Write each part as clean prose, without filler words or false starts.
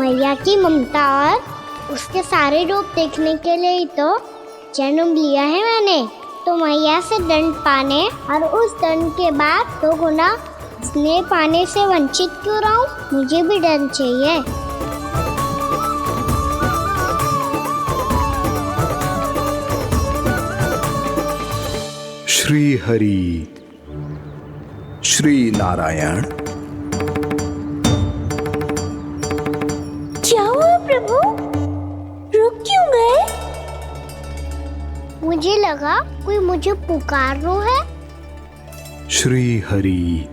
मैया की ममता और उसके सारे रूप देखने के लिए ही तो जन्म लिया है मैंने। तो मैया से दंड पाने और उस दंड के बाद 2 गुना स्नेह पाने से वंचित क्यों रहूं? मुझे भी दंड चाहिए। श्री हरि श्री नारायण। क्या हुआ प्रभु? रुक क्यों गए? मुझे लगा कोई मुझे पुकार रहा है। श्री हरि।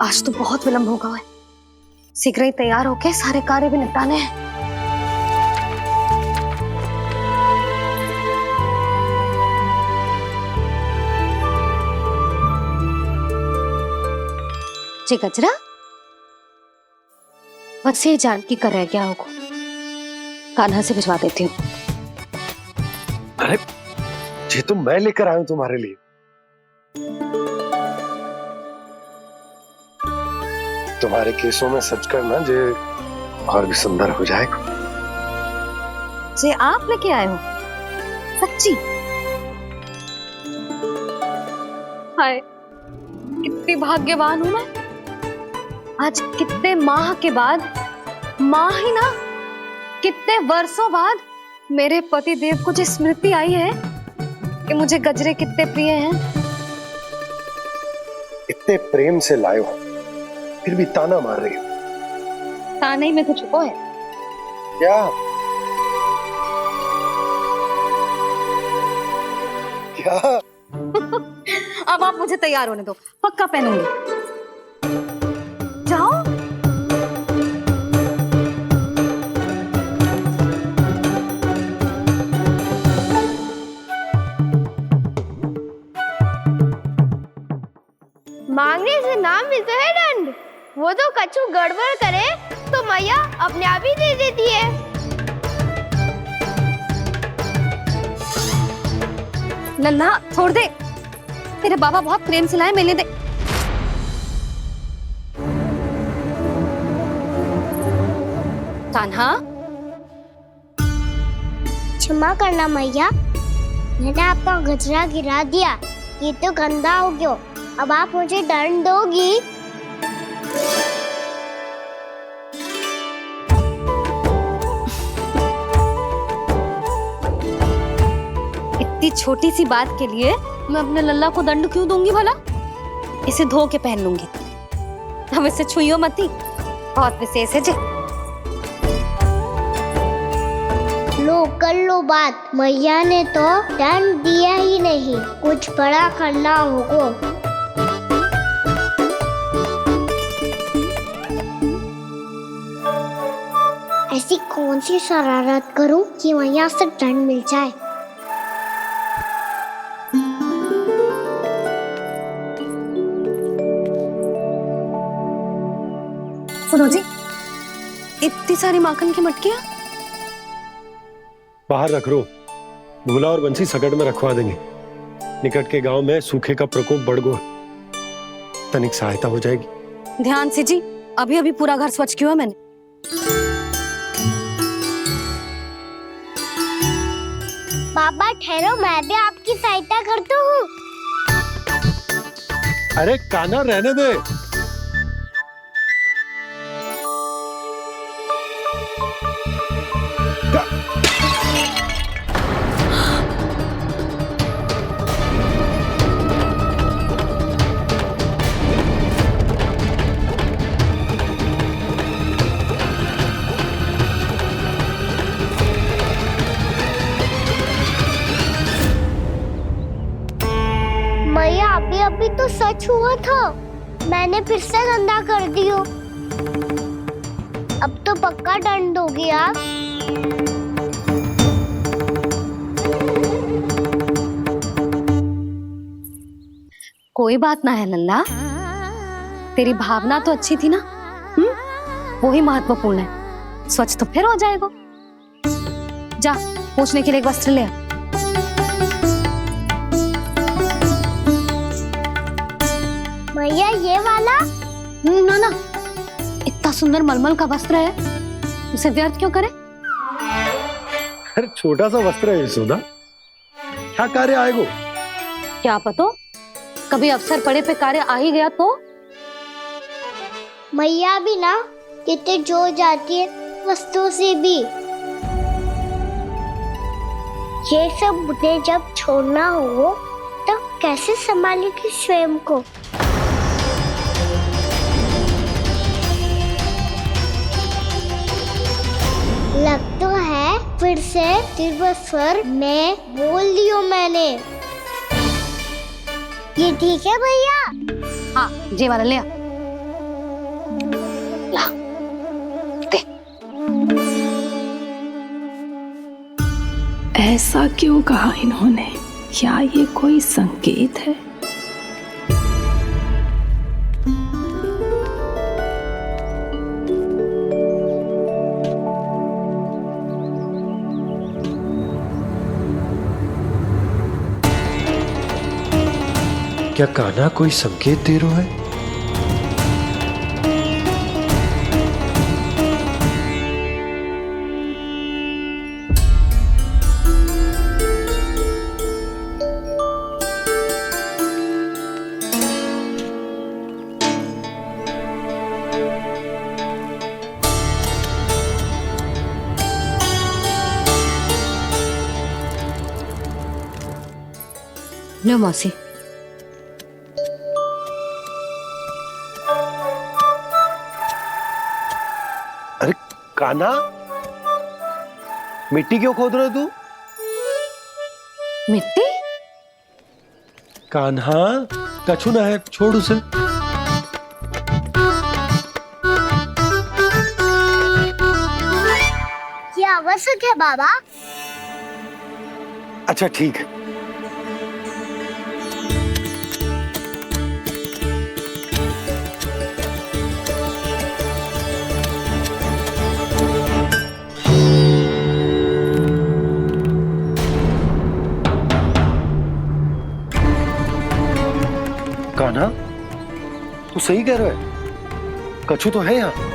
आज तो बहुत विलंब होगा है। शीघ्र ही तैयार होके सारे कार्य भी निपटाने हैं। जी गजरा, बस ये जानकी कर रह गया होगा, कान्हा से भिजवा देती हूँ। अरे ये तो मैं लेकर आया हूं तुम्हारे लिए। तुम्हारे केसों में सच करना जे और भी सुंदर हो जाएगा। जे आप लेके आए हो सच्ची? हाय कितनी भाग्यवान हूं मैं। आज कितने माह के बाद, माह ही ना कितने वर्षों बाद मेरे पति देव को जो स्मृति आई है कि मुझे गजरे कितने प्रिय हैं। इतने प्रेम से लाए हो फिर भी ताना मार रही हो। ताने ही में कुछ छुपो है क्या? क्या? अब आप मुझे तैयार होने दो, पक्का पहनूंगी। जाओ। मांगने से ना मिलता है दंड। वो तो कछु गड़बड़ करे तो मैया अपने आप ही दे देती है। लल्ला छोड़ दे, तेरे बाबा बहुत प्रेम से लाए, मिलने दे। कान्हा, क्षमा करना मैया, मैंने आपका गजरा गिरा दिया। ये तो गंदा हो गया। अब आप मुझे दंड दोगी? इतनी छोटी सी बात के लिए मैं अपने लल्ला को दंड क्यों दूंगी भला? इसे धो के पहन लूंगी। अब इसे छुइयो मती, बहुत विशेष है जी। लो कर लो बात। मैया ने तो दंड दिया ही नहीं, कुछ बड़ा करना होगा। ऐसी कौन सी शरारत करूं कि मैया से दंड मिल जाए? सुनो जी, इतनी सारी माखन की मटकियां बाहर रख रो, भूला और बंसी सकट में रखवा देंगे। निकट के गांव में सूखे का प्रकोप बढ़ गया, तनिक सहायता हो जाएगी। ध्यान से जी, अभी अभी पूरा घर स्वच्छ किया मैंने। बाबा ठहरो, मैं भी आपकी सहायता करता हूँ। अरे कान्हा रहने दे। मैया अभी अभी तो सच हुआ था, मैंने फिर से गंदा कर दियो। अब तो पक्का दंड दोगी आप। कोई बात ना है लल्ला, तेरी भावना तो अच्छी थी ना, वही महत्वपूर्ण है। स्वच्छ तो फिर हो जाएगा। जा पोंछने के लिए एक वस्त्र ले आ। मैया ये वाला? ना ना, इतना सुंदर मलमल का वस्त्र है, उसे व्यर्थ क्यों करे? अरे छोटा सा वस्त्र है यशोदा, क्या कार्य आएगो? क्या पता, कभी अवसर पड़े पे कार्य आ ही गया तो? मैया भी ना कितने जो जाती है वस्तुओं से भी। ये सब मुझे जब छोड़ना हो तो कैसे संभालेगी स्वयं को? लग तो है फिर से तीव्र स्वर में बोल दियो मैंने। ये ठीक है भैया? हाँ, ये वाला ले आ। ला, दे। ऐसा क्यों कहा इन्होंने? क्या ये कोई संकेत है? क्या कान्हा कोई संकेत दे रहा है? लो मौसी। अरे कान्हा, मिट्टी क्यों खोद रहे तू? मिट्टी? कान्हा, कछु ना है, छोड़ उसे। ये आवश्यक है बाबा। अच्छा ठीक है। कान्हा, तू सही कह रहा है, कछु तो है यहाँ।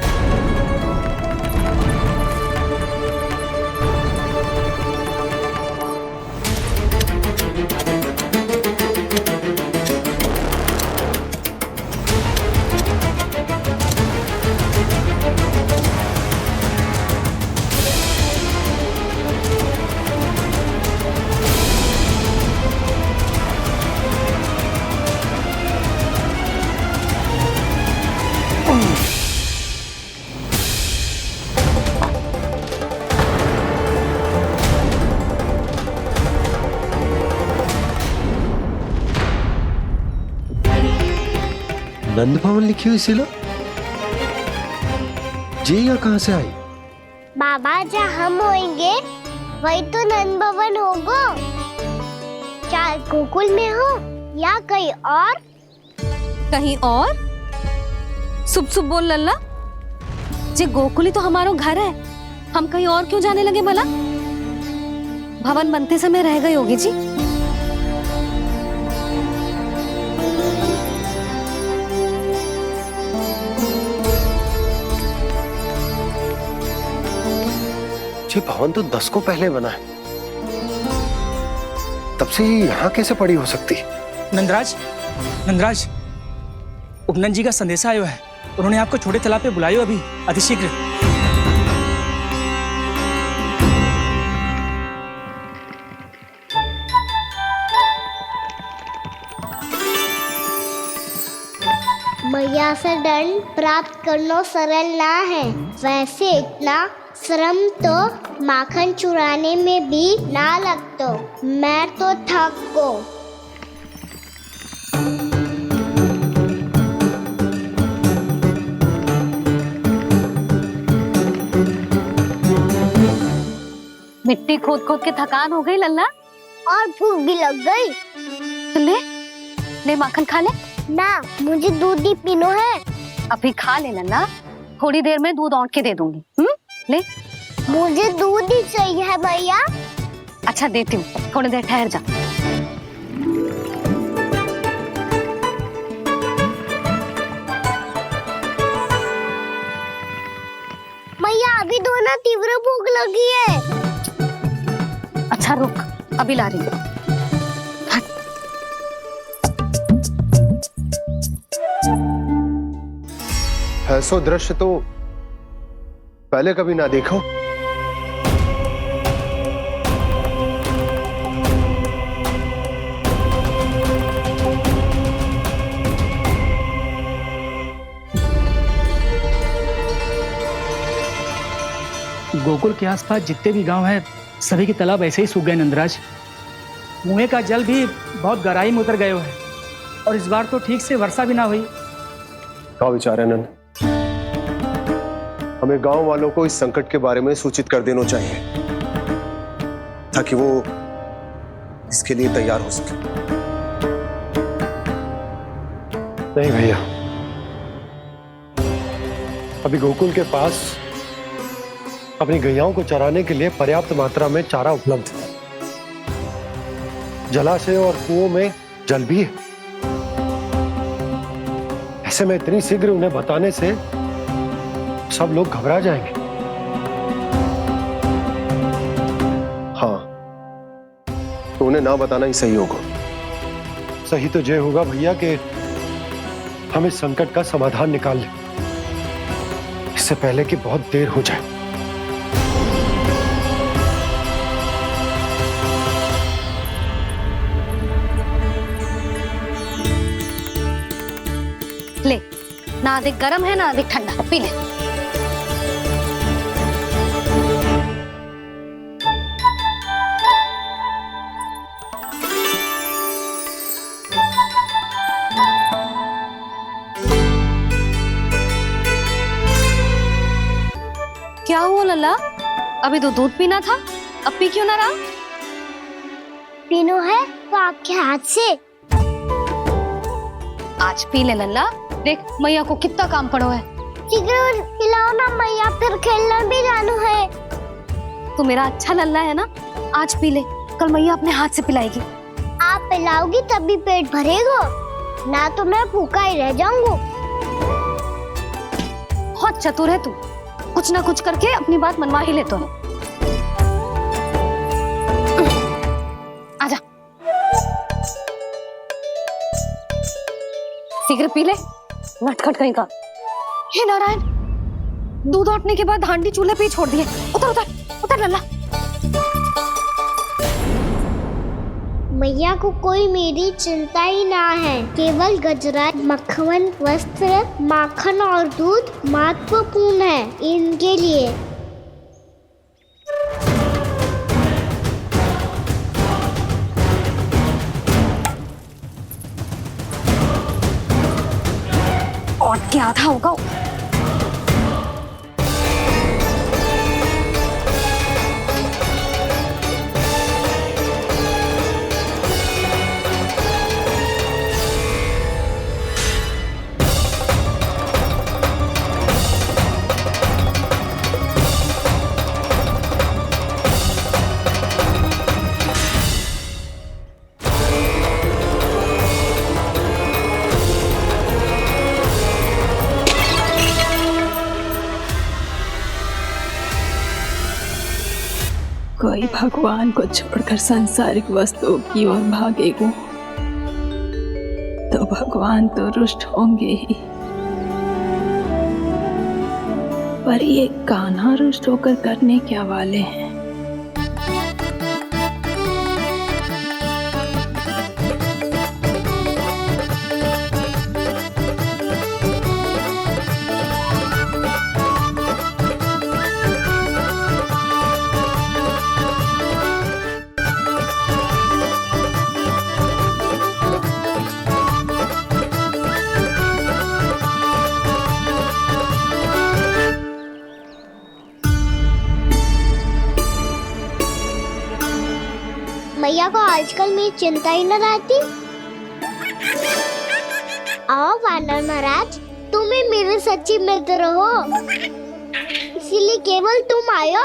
नंद भवन लिखी हुई सिला, जी या कहां से आई? बाबा जहाँ हम होंगे वही तो नंद भवन होगा। चाहे गोकुल में हो या कहीं और। कहीं और? सुब सुब बोल लल्ला, जे गोकुली तो हमारा घर है, हम कहीं और क्यों जाने लगे भला? भवन बनते समय रह गई होगी जी। ये भवन तो 10 को पहले बना है, तब से ये यहाँ कैसे पड़ी हो सकती? नंदराज, नंदराज, उपनंद जी का संदेशा आयो है। उन्होंने आपको छोटे तालाब पे बुलायो अभी, अतिशीघ्र। मैया से दंड प्राप्त करना सरल ना है। वैसे इतना श्रम तो माखन चुराने में भी ना लगता। मैं तो थक गो। मिट्टी खोद खोद के थकान हो गई लल्ला, और भूख भी लग गई। तो ले ले माखन खा ले। ना, मुझे दूध ही पीनो है। अभी खा ले लल्ला, थोड़ी देर में दूध औंट के दे दूंगी। ले। मुझे दूध ही चाहिए भैया। अच्छा देती हूँ, थोड़ी देर ठहर जा। भैया अभी तो ना तीव्र भूख लगी है। अच्छा रुक, अभी ला रही हूँ। ऐसा दृश्य तो पहले कभी ना देखो। गोकुल के आसपास जितने भी गांव हैं सभी के तालाब ऐसे ही सूख गए नंदराज। कुएं का जल भी बहुत गहराई में उतर गए है और इस बार तो ठीक से वर्षा भी ना हुई। क्या विचार है नंद? हमें गांव वालों को इस संकट के बारे में सूचित कर देना चाहिए ताकि वो इसके लिए तैयार हो सके। नहीं भैया, अभी गोकुल के पास अपनी गैयाओं को चराने के लिए पर्याप्त मात्रा में चारा उपलब्ध है। जलाशय और कुओं में जल भी है। ऐसे में इतनी शीघ्र उन्हें बताने से सब लोग घबरा जाएंगे। हाँ, तो उन्हें ना बताना ही सही होगा। सही तो ये होगा भैया कि हम इस संकट का समाधान निकाल लें, इससे पहले कि बहुत देर हो जाए। ले, ना अधिक गर्म है ना अधिक ठंडा, पी ले। क्या हुआ लल्ला? अभी तो दूध पीना था, अब पी क्यों ना रहा? पीनो है तो आपके हाथ से। आज पी ले लल्ला, देख मैया को कितना काम पड़ो है। शीघ्र खिलाओ ना मैया, फिर खेलने भी जाना है। तू मेरा अच्छा लल्ला है ना, आज पी ले, कल मैया अपने हाथ से पिलाएगी। आप पिलाओगी तभी पेट भरेगा, ना तो मैं भूखा ही रह जाऊंगा। बहुत चतुर है तू, कुछ ना कुछ करके अपनी बात मनवा ही लेता है। आजा, शीघ्र पी ले, नटखट कहीं का। हे नारायण, दूध औटने के बाद हांडी चूल्हे पे ही छोड़ दिए। उतर उतर उतर लल्ला। मैया को कोई मेरी चिंता ही ना है। केवल गजरा, मक्खन, वस्त्र, माखन और दूध महत्वपूर्ण है इनके लिए। और क्या था होगा? कोई भगवान को छोड़कर सांसारिक वस्तुओं की ओर भागेगा तो भगवान तो रुष्ट होंगे ही, पर ये कान्हा रुष्ट होकर करने क्या वाले हैं? मैया को आजकल मेरी चिंता ही न रहती। आओ वानर महाराज, तुम ही मेरे सच्ची मित्र हो, इसीलिए केवल तुम आयो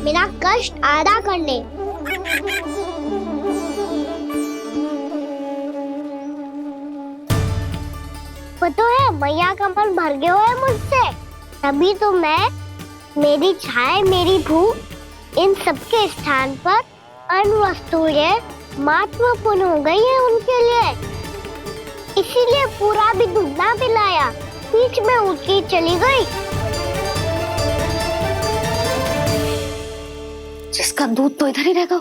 मेरा कष्ट आधा करने। पता है मैया का मन भर गया है मुझसे, तभी तो मैं मेरी छाया मेरी भूख इन सबके स्थान पर अन्य वस्तुएं महत्वपूर्ण हो गई है उनके लिए, इसीलिए पूरा भी दूध ना पिलाया, बीच में उठ के चली गई। जिसका दूध तो इधर ही रहेगा।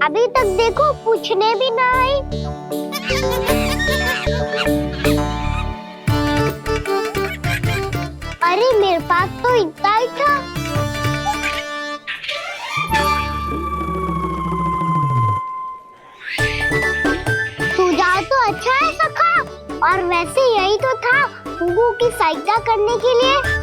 अभी तक देखो पूछने भी ना आई। अरे मेरे पास तो इतना ही था। सुझाव तो अच्छा है सखा, और वैसे यही तो था गुगु की सहायता करने के लिए।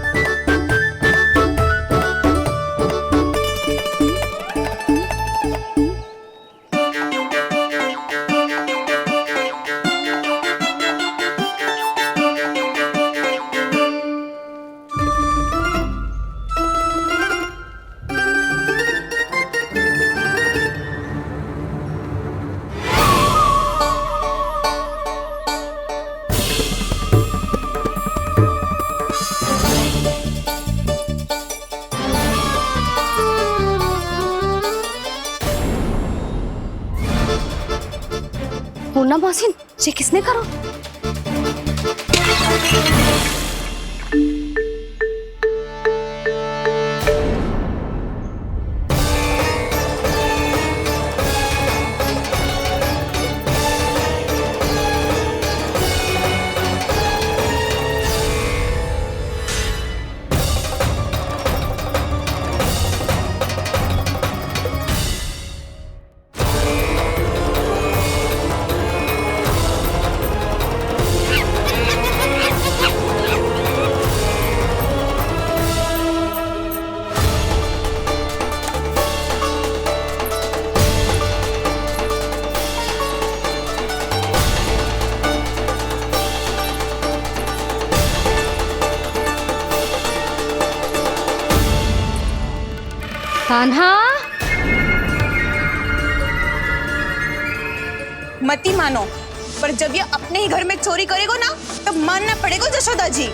मुन्ना मासिन, ये किसने करो? कान्हा, मती मानो, पर जब ये अपने ही घर में चोरी करेगा ना, तब मानना पड़ेगा जशोदा जी।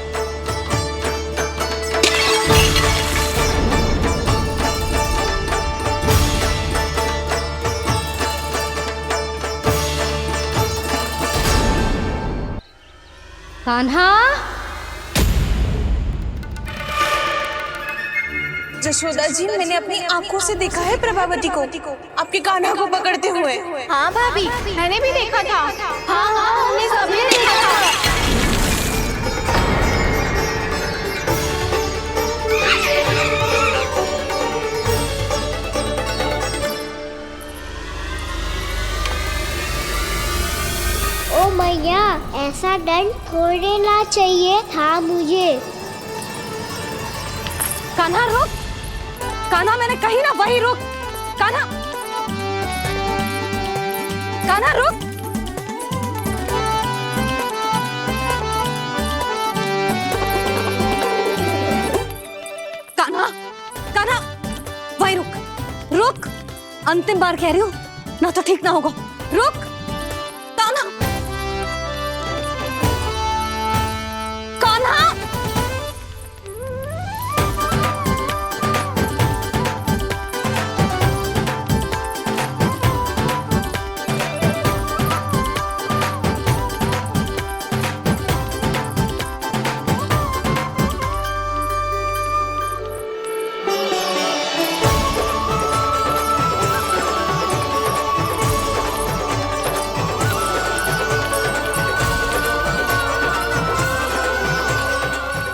कान्हा, जशोदा जी, मैंने अपनी आंखों से देखा है प्रभावती को आपके कान्हा को पकड़ते हुए। हाँ भाभी, मैंने भी देखा था। हाँ हाँ, हमने सबने देखा था। ओ मैया, ऐसा दंड थोड़े ना चाहिए था मुझे। कान्हा रुक, कान्हा, मैंने कही ना वही रुक। कान्हा, कान्हा रुक। कान्हा, कान्हा, वही रुक, रुक। अंतिम बार कह रही हूँ, ना तो ठीक ना होगा। रुक कान्हा, कान्हा।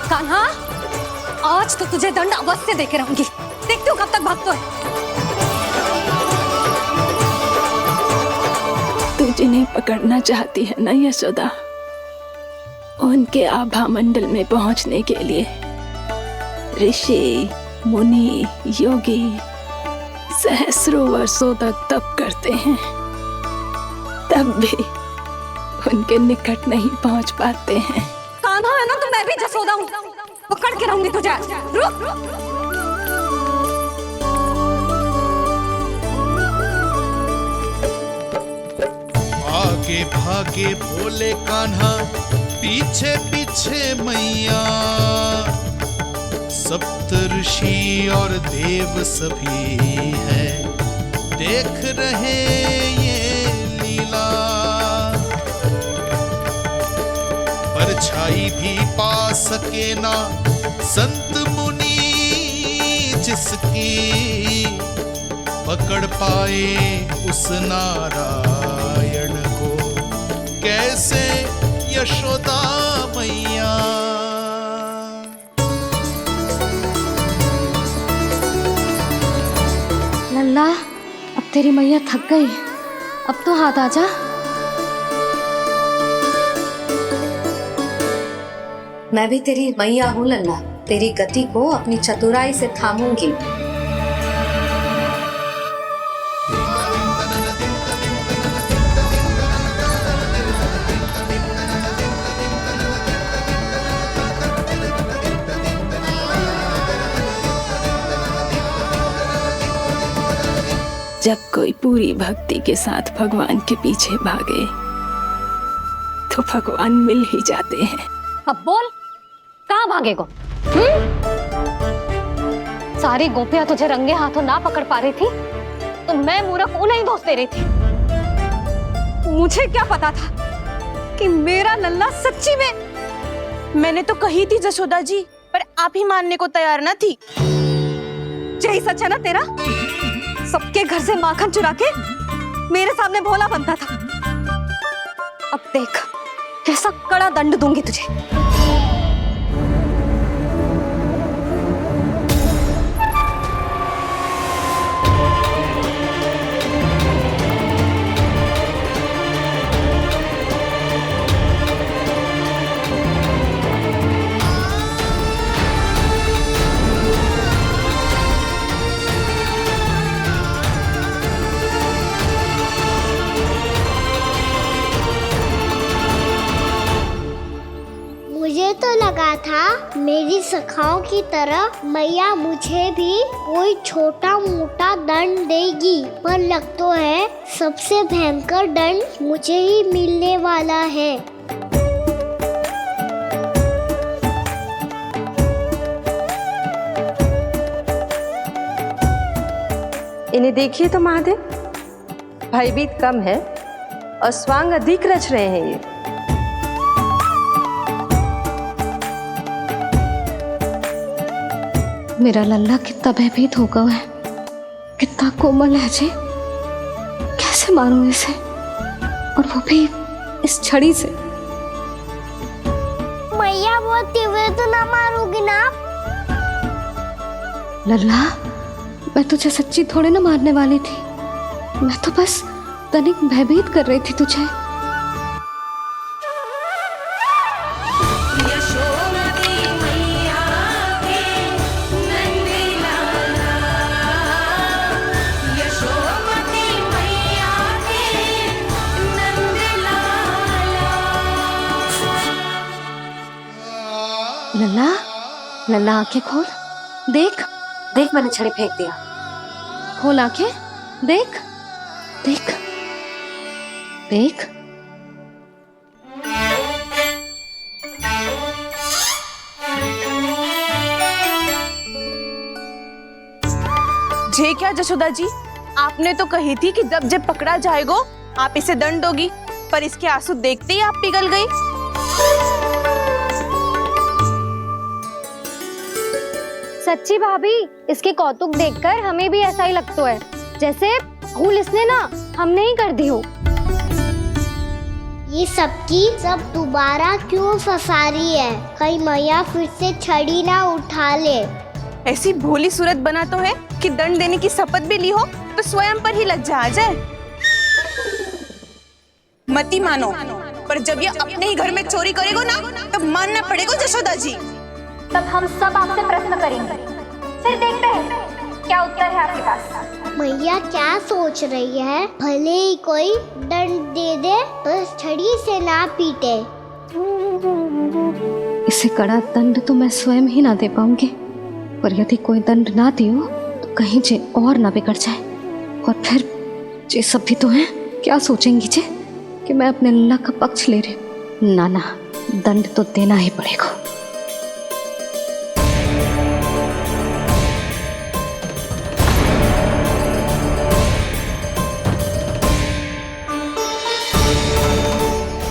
कान्हा, आज तो तुझे दंड अवश्य देके रहूंगी। देखती हूँ कब तक भागते हो। तू जिन्हें पकड़ना चाहती है ना यशोदा, उनके आभा मंडल में पहुंचने के लिए ऋषि, मुनि, योगी सहस्रों वर्षों तक तप करते हैं। तब भी उनके निकट नहीं पहुंच पाते हैं। कान्हा है ना तो मैं भी जसोदा हूँ, पकड़ के रहूंगी तुझे। रुक। आगे भागे बोले कान्हा, पीछे पीछे मैया। सप्तऋषि और देव सभी है, देख रहे ये लीला। परछाई भी पा सके ना संत मुनि जिसकी, पकड़ पाए उस नारायण को कैसे यशोदा मैया। लल्ला, अब तेरी मैया थक गई, अब तो हाथ आजा। मैं भी तेरी मैया हूँ लल्ला, तेरी गति को अपनी चतुराई से थामूंगी। जब कोई पूरी भक्ति के साथ भगवान के पीछे भागे तो भगवान मिल ही जाते हैं। अब बोल, कहाँ भागे को? सारी गोपियां तुझे रंगे हाथों ना पकड़ पा रही थी तो मैं मूर्ख उन्हें ही दोष दे रही थी। मुझे क्या पता था कि मेरा लल्ला सच्ची में। मैंने तो कही थी जसोदा जी, पर आप ही मानने को तैयार ना थी। यही सच है ना तेरा? सबके घर से माखन चुरा के मेरे सामने भोला बनता था। अब देख कैसा कड़ा दंड दूंगी तुझे। मुझे तो लगा था मेरी सखाओं की तरह मैया मुझे भी कोई छोटा मोटा दंड देगी, पर लग तो है सबसे भयंकर दंड मुझे ही मिलने वाला है। इन्हें देखिए तो महादेव, भयभीत कम है और स्वांग अधिक रच रहे हैं ये। मेरा लल्ला कितना भयभीत होगा है, कितना कोमल है जी। कैसे मारूं इसे, और वो भी इस छड़ी से। मैया बोलती हुए तो ना मारोगी ना? लल्ला, मैं तुझे सच्ची थोड़े ना मारने वाली थी, मैं तो बस तनिक भयभीत कर रही थी तुझे। लल्ला, लल्ला आंखें खोल, देख देख मैंने छड़ी फेंक दिया। खोल आंखें, देख देख देख। जे क्या जसोदा जी, आपने तो कही थी कि जब पकड़ा जाएगा आप इसे दंड दोगी, पर इसके आंसू देखते ही आप पिघल गई। सच्ची भाभी, इसके कौतुक देखकर हमें भी ऐसा ही लगता है जैसे भूल इसने ना हमने ही कर दी हो। ये सबकी सब दोबारा क्यों फंसा रही है? कहीं मैया फिर से छड़ी ना उठा ले। ऐसी भोली सूरत बना तो है कि दंड देने की शपथ भी ली हो तो स्वयं पर ही लग जाए। मती मानो, पर जब ये अपने ही घर में चोरी करेगा ना तब मानना पड़ेगा जसोदा जी। तब हम सब आपसे प्रश्न करेंगे, फिर देखते हैं क्या उत्तर है आपके पास? मैया क्या सोच रही है? भले ही कोई दंड दे दे, बस छड़ी से ना पीटे। इसे कड़ा दंड तो मैं स्वयं ही ना दे पाऊंगी, पर यदि कोई दंड ना दियो तो कहीं जे और ना बिगड़ जाए, और फिर जे सब भी तो हैं, क्या सोचेंगी जे कि मैं अपने लल्ला का पक्ष ले रही हूँ। ना ना, दंड तो देना ही पड़ेगा।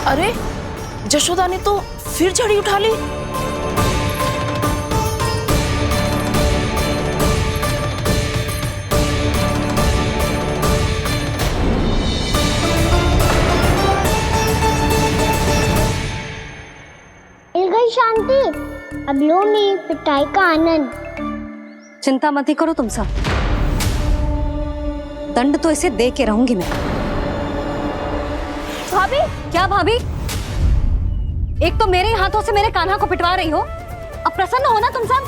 अरे जशोदा ने तो फिर छड़ी उठा ली। मिल गई शांति। अब लो मेरी पिटाई का आनंद। चिंता मत ही करो तुम सब, दंड तो इसे दे के रहूंगी मैं। भाभी? क्या भाभी? एक तो मेरे हाथों से मेरे कान्हा को पिटवा रही हो, अब प्रसन्न हो ना तुम सब?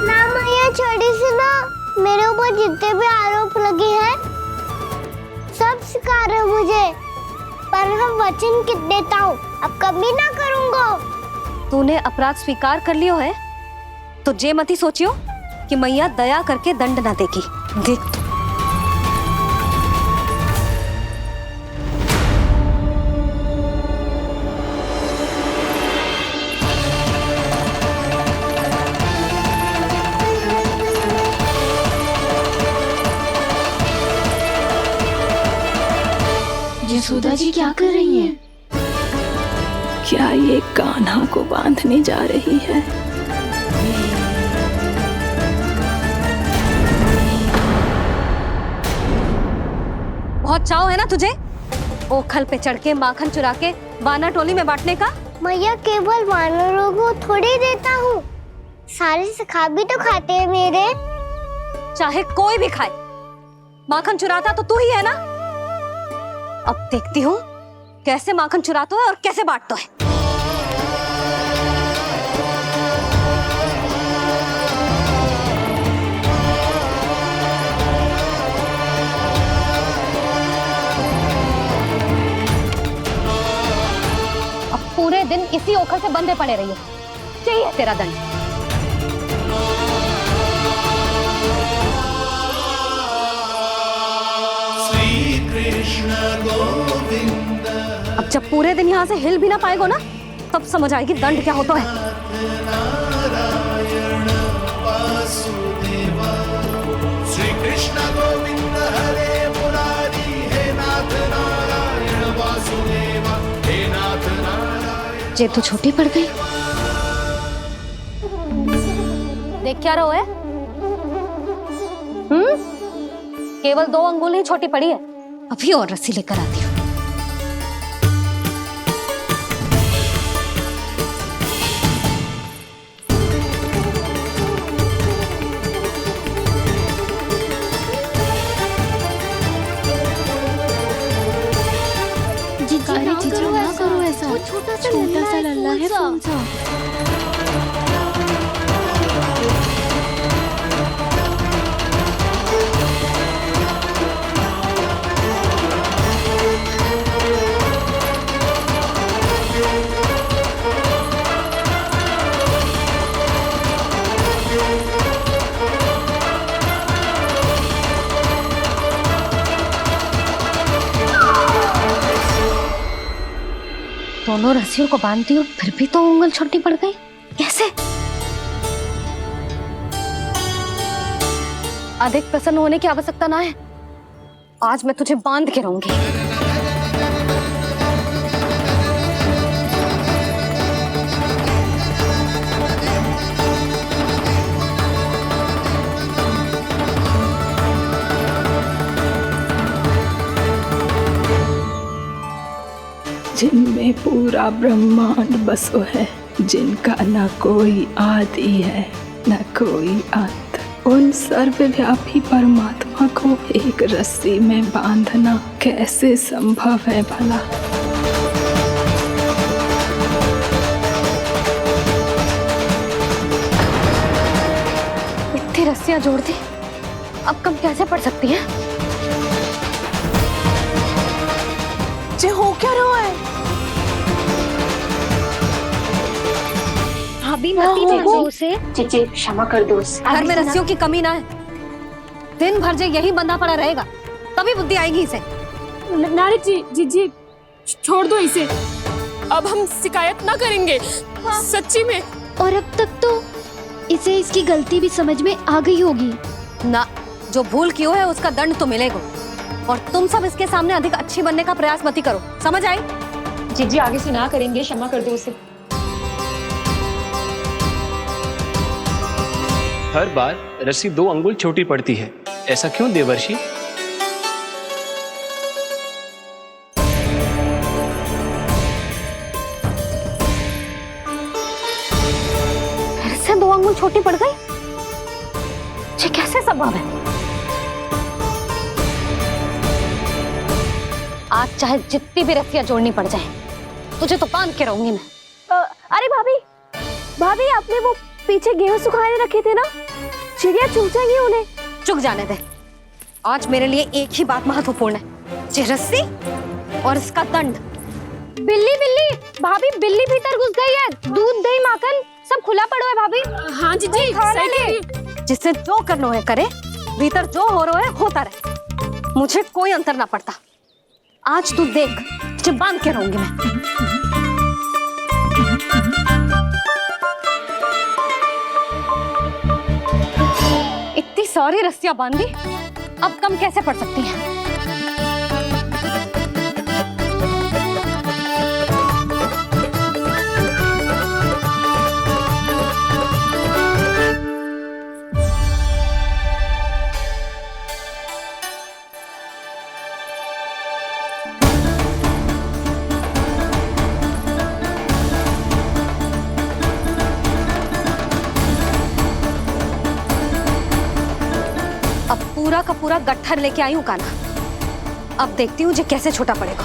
ना मैया, छड़ी से ना मेरे ऊपर जितने भी आरोप लगे हैं सब स्वीकार है मुझे, पर हम वचन कित देता हूँ, अब कभी ना करूँगा। तूने अपराध स्वीकार कर लियो है तो जे मत ही सोचियो कि मैया दया करके दंड ना देगी। देख तू। यशोदा जी क्या कर रही हैं? क्या ये कान्हा को बांधने जा रही है? बहुत चाव है ना तुझे ओखल पे चढ़ के माखन चुरा के वानर टोली में बांटने का? मैया, केवल वानरों को थोड़ी देता हूँ, सारे सखा भी तो खाते हैं मेरे। चाहे कोई भी खाए, माखन चुराता तो तू ही है ना। अब देखती हूँ कैसे माखन चुराता है और कैसे बांटता है। अब पूरे दिन इसी ओखल से बंधे पड़े रहिए, चाहिए तेरा दंड। अब जब पूरे दिन यहाँ से हिल भी ना पाएगो ना, तब समझ आएगी दंड क्या होता है। श्री कृष्ण गोविंद हरे मुरारी, हे नाथ नारायण वासुदेवा, हे नाथ नारायण। जे तो छोटी पड़ गई। देख क्या रहो है? केवल 2 अंगुल ही छोटी पड़ी है, अभी और रस्सी लेकर आती हूँ। जीजू ना करो ऐसा, छोटा सा लल्ला है, कौन सा? दोनों रस्सियों को बांधती हूँ, फिर भी तो उंगल छोटी पड़ गई। कैसे? अधिक प्रसन्न होने की आवश्यकता ना है, आज मैं तुझे बांध के रहूंगी। जिनमें पूरा ब्रह्मांड बसो है, जिनका न कोई आदि है न कोई अंत, उन सर्वव्यापी परमात्मा को एक रस्सी में बांधना कैसे संभव है भला? रस्सियां जोड़ दी, अब कम कैसे पड़ सकती हैं? जे हो क्या रहा है? भाभी मती जानो उसे। जीजी क्षमा कर दो उसे। घर में रस्सियों की कमी ना है, दिन भर जो यही बंधा पड़ा रहेगा तभी बुद्धि आएगी इसे। नारी जी जीजी छोड़ दो इसे, अब हम शिकायत ना करेंगे। सच्ची में। और अब तक तो इसे इसकी गलती भी समझ में आ गई होगी ना। जो भूल की है उसका दंड तो मिलेगा, और तुम सब इसके सामने अधिक अच्छी बनने का प्रयास मत ही करो, समझ आई? जीजी आगे से ना करेंगे, क्षमा कर दो उसे। हर बार रस्सी 2 अंगुल छोटी पड़ती है, ऐसा क्यों देवर्षि? फिर से 2 अंगुल छोटी पड़ गई? ये कैसे संभव है? आज चाहे जितनी भी रस्सियां जोड़नी पड़ जाए, तुझे तो बांध के रहूंगी मैं। अरे भाभी, भाभी आपने वो पीछे गेहूं सुखाने रखे थे ना, चिड़िया चुग जाएंगी उन्हें। चुग जाने दे, आज मेरे लिए एक ही बात महत्वपूर्ण है, ये रस्सी और इसका दंड। बिल्ली बिल्ली, भाभी बिल्ली भीतर घुस गई है, दूध दही माखन सब खुला पड़ा है भाभी। हाँ जीजी सही कह रही है। जिससे जो करना है करे, भीतर जो हो रहा है होता रहे, मुझे कोई अंतर ना पड़ता। आज तू देख, तुझे बांध के रहूंगी मैं। इतनी सारी रस्सियां बांधी, अब कम कैसे पड़ सकती हैं? पूरा का पूरा गट्ठर लेके आई हूं काना, अब देखती हूँ जे कैसे छोटा पड़ेगा।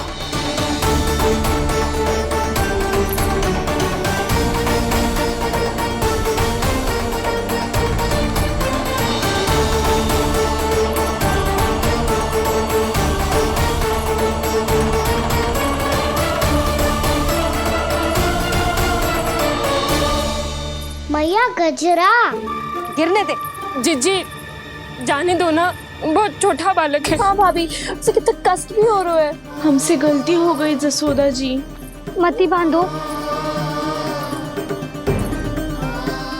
मैया गजरा गिरने दे। जीजी जाने दो ना, बहुत छोटा बालक है। हाँ भाभी, उसे कितना कष्ट भी हो रहा है। हमसे गलती हो गई जसोदा जी। मती बांधो।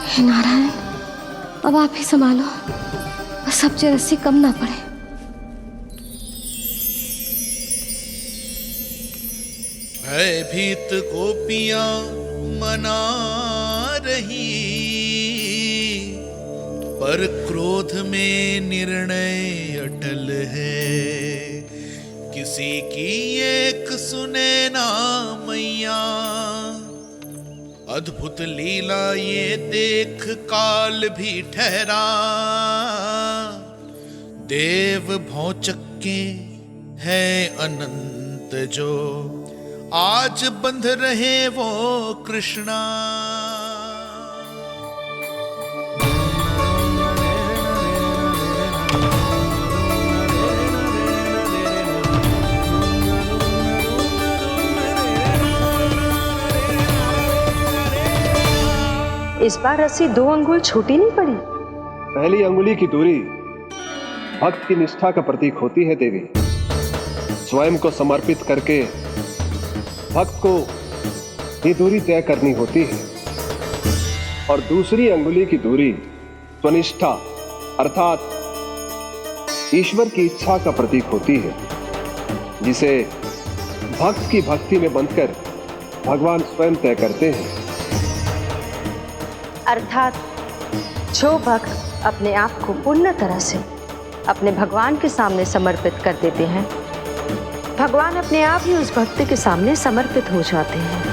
हे नारायण, अब आप ही संभालो, बस अब जे रस्सी कम ना पड़े। भयभीत गोपियां मना रही, पर क्रोध में निर्णय अटल है। किसी की एक सुने ना मैया, अद्भुत लीला ये देख काल भी ठहरा। देव भौचक्के है अनंत जो, आज बंध रहे वो कृष्णा। इस बार रस्सी 2 अंगुल छोटी नहीं पड़ी। पहली अंगुली की दूरी भक्त की निष्ठा का प्रतीक होती है देवी। स्वयं को समर्पित करके भक्त को ये दूरी तय करनी होती है, और दूसरी अंगुली की दूरी स्वनिष्ठा अर्थात ईश्वर की इच्छा का प्रतीक होती है, जिसे भक्त की भक्ति में बंधकर भगवान स्वयं तय करते हैं। अर्थात जो भक्त अपने आप को पूर्ण तरह से अपने भगवान के सामने समर्पित कर देते हैं, भगवान अपने आप ही उस भक्त के सामने समर्पित हो जाते हैं।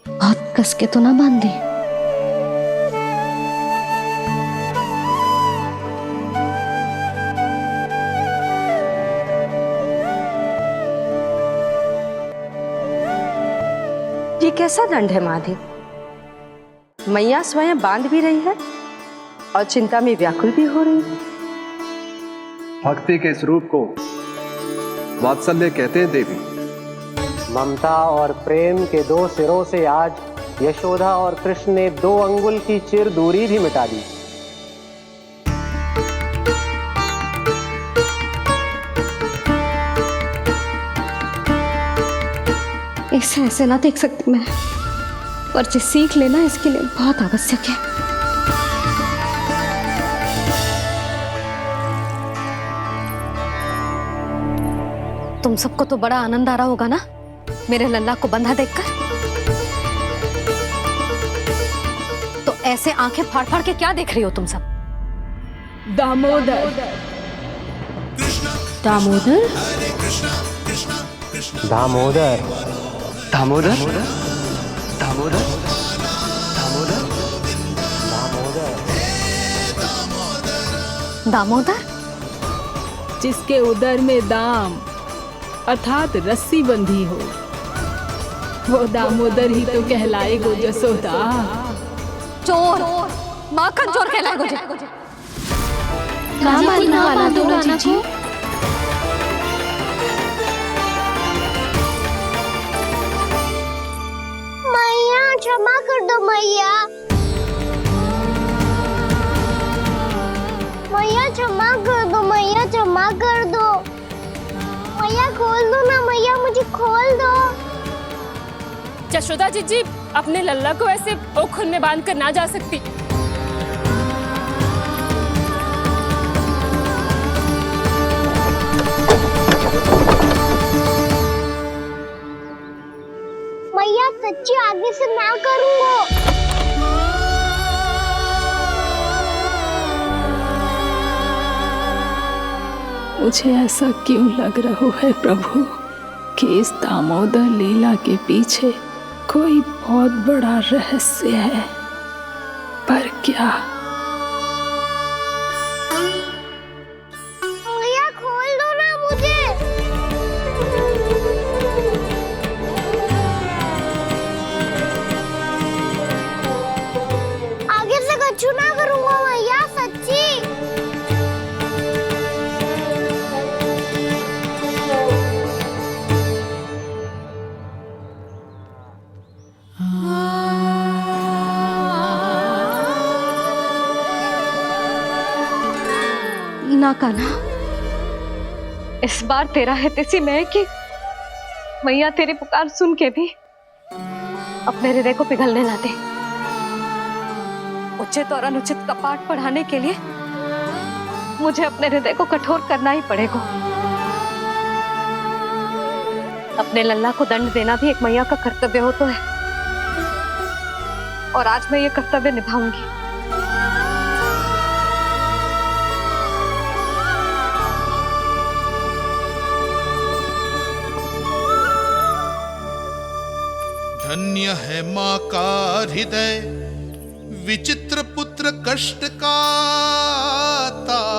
बहुत कस के तो ना बांधी। ये कैसा दंड है माधि? मैया स्वयं बांध भी रही है और चिंता में व्याकुल भी हो रही है। भक्ति के स्वरूप को वात्सल्य कहते हैं देवी। ममता और प्रेम के दो सिरों से आज यशोदा और कृष्ण ने 2 अंगुल की चिर दूरी भी मिटा दी। इसे ऐसे ना देख सकती मैं, पर जो सीख लेना इसके लिए बहुत आवश्यक है। तुम सबको तो बड़ा आनंद आ रहा होगा ना मेरे लल्ला को बंधा देखकर। तो ऐसे आंखें फाड़ फाड़ के क्या देख रही हो तुम सब? दामोदर। दामोदर? दामोदर। दामोदर? दामोदर? दामोदर? जिसके उदर में दाम अर्थात रस्सी बंधी हो, वो दामोदर ही तो कहलाएगो जसोदा। चोर, माखन चोर कहलाएगो जे। मैया क्षमा कर दो मैया। मैया क्षमा कर दो, मैया क्षमा कर दो। मैया खोल दो ना मैया, मुझे खोल दो। यशोदा जी अपने लल्ला को ऐसे ओखल में बांध कर ना जा सकती। मैया सच्ची आगे से ना करूंगा। मुझे ऐसा क्यों लग रहा है प्रभु कि इस दामोदर लीला के पीछे कोई बहुत बड़ा रहस्य है, पर क्या? मैया खोल दो ना मुझे। आगे से कछु ना करूंगा मैया, सच्ची। ना कान्हा, इस बार तेरा है तेसी में कि मैया तेरी पुकार सुन के भी अपने हृदय को पिघलने ना दे। उचित और अनुचित का पाठ पढ़ाने के लिए मुझे अपने हृदय को कठोर करना ही पड़ेगा। अपने लल्ला को दंड देना भी एक मैया का कर्तव्य हो तो है, और आज मैं ये कर्तव्य निभाऊंगी। धन्य है माँ का हृदय, विचित्र पुत्र कष्ट का ताप,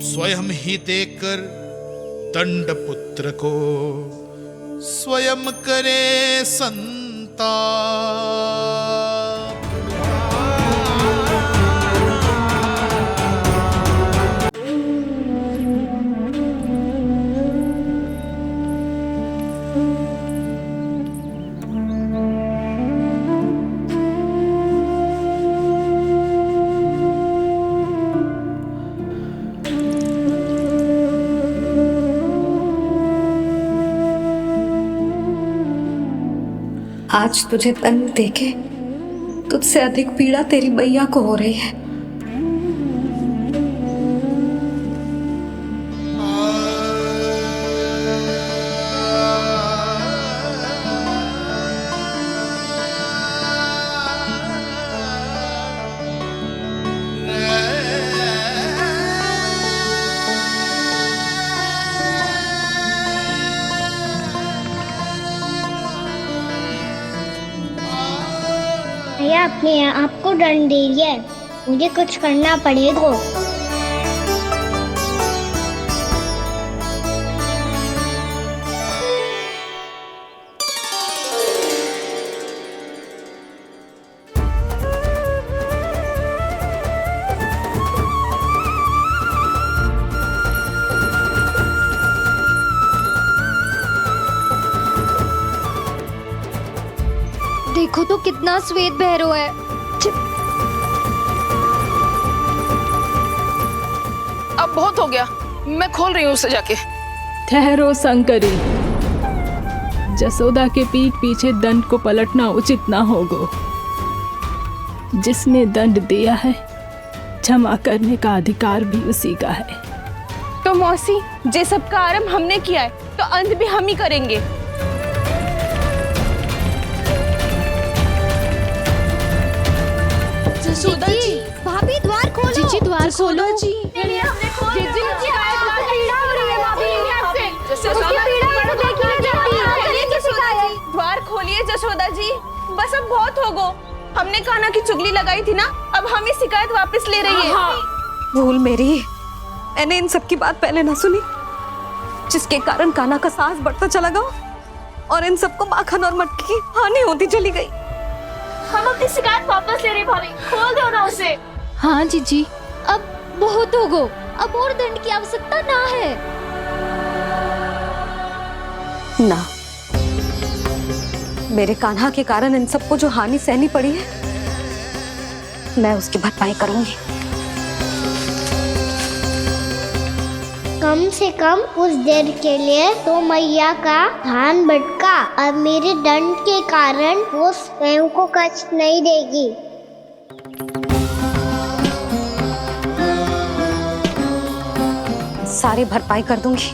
स्वयं ही देकर दंड पुत्र को स्वयं करे संताप। आज तुझे दंड देके तुझसे अधिक पीड़ा तेरी मैया को हो रही है। भैया अपने आप को दंड दे रही है, मुझे कुछ करना पड़ेगा। तो कितना श्वेत भैरव है। अब बहुत हो गया, मैं खोल रही हूँ उसे जाके। ठहरो शंकरी, जसोदा के पीठ पीछे दंड को पलटना उचित ना होगा। जिसने दंड दिया है क्षमा करने का अधिकार भी उसी का है। तो मौसी, जे सब का आरंभ हमने किया है तो अंत भी हम ही करेंगे। जसोदा जी, भाभी द्वार खोलो। जीजी द्वार खोलो। जी द्वार खोलिए जसोदा जी, बस अब बहुत हो गो। हमने कान्हा की चुगली लगाई थी ना, अब हम ये शिकायत वापस ले रही है। भूल मेरी, मैंने इन सब की बात पहले ना सुनी, जिसके कारण कान्हा का साहस बढ़ता चला गया और इन सबको माखन और मटकी की हानि होती चली गई। हम अपनी शिकायत वापस ले रहे भाभी, खोल दो ना उसे। हाँ जीजी, अब बहुत हो गो, अब और दंड की आवश्यकता ना है। ना, मेरे कान्हा के कारण इन सबको जो हानि सहनी पड़ी है, मैं उसकी भरपाई करूंगी। कम से कम कुछ देर के लिए तो मैया का ध्यान भटका, अब मेरे दंड के कारण वो स्वयं को कष्ट नहीं देगी। सारी भरपाई कर दूंगी,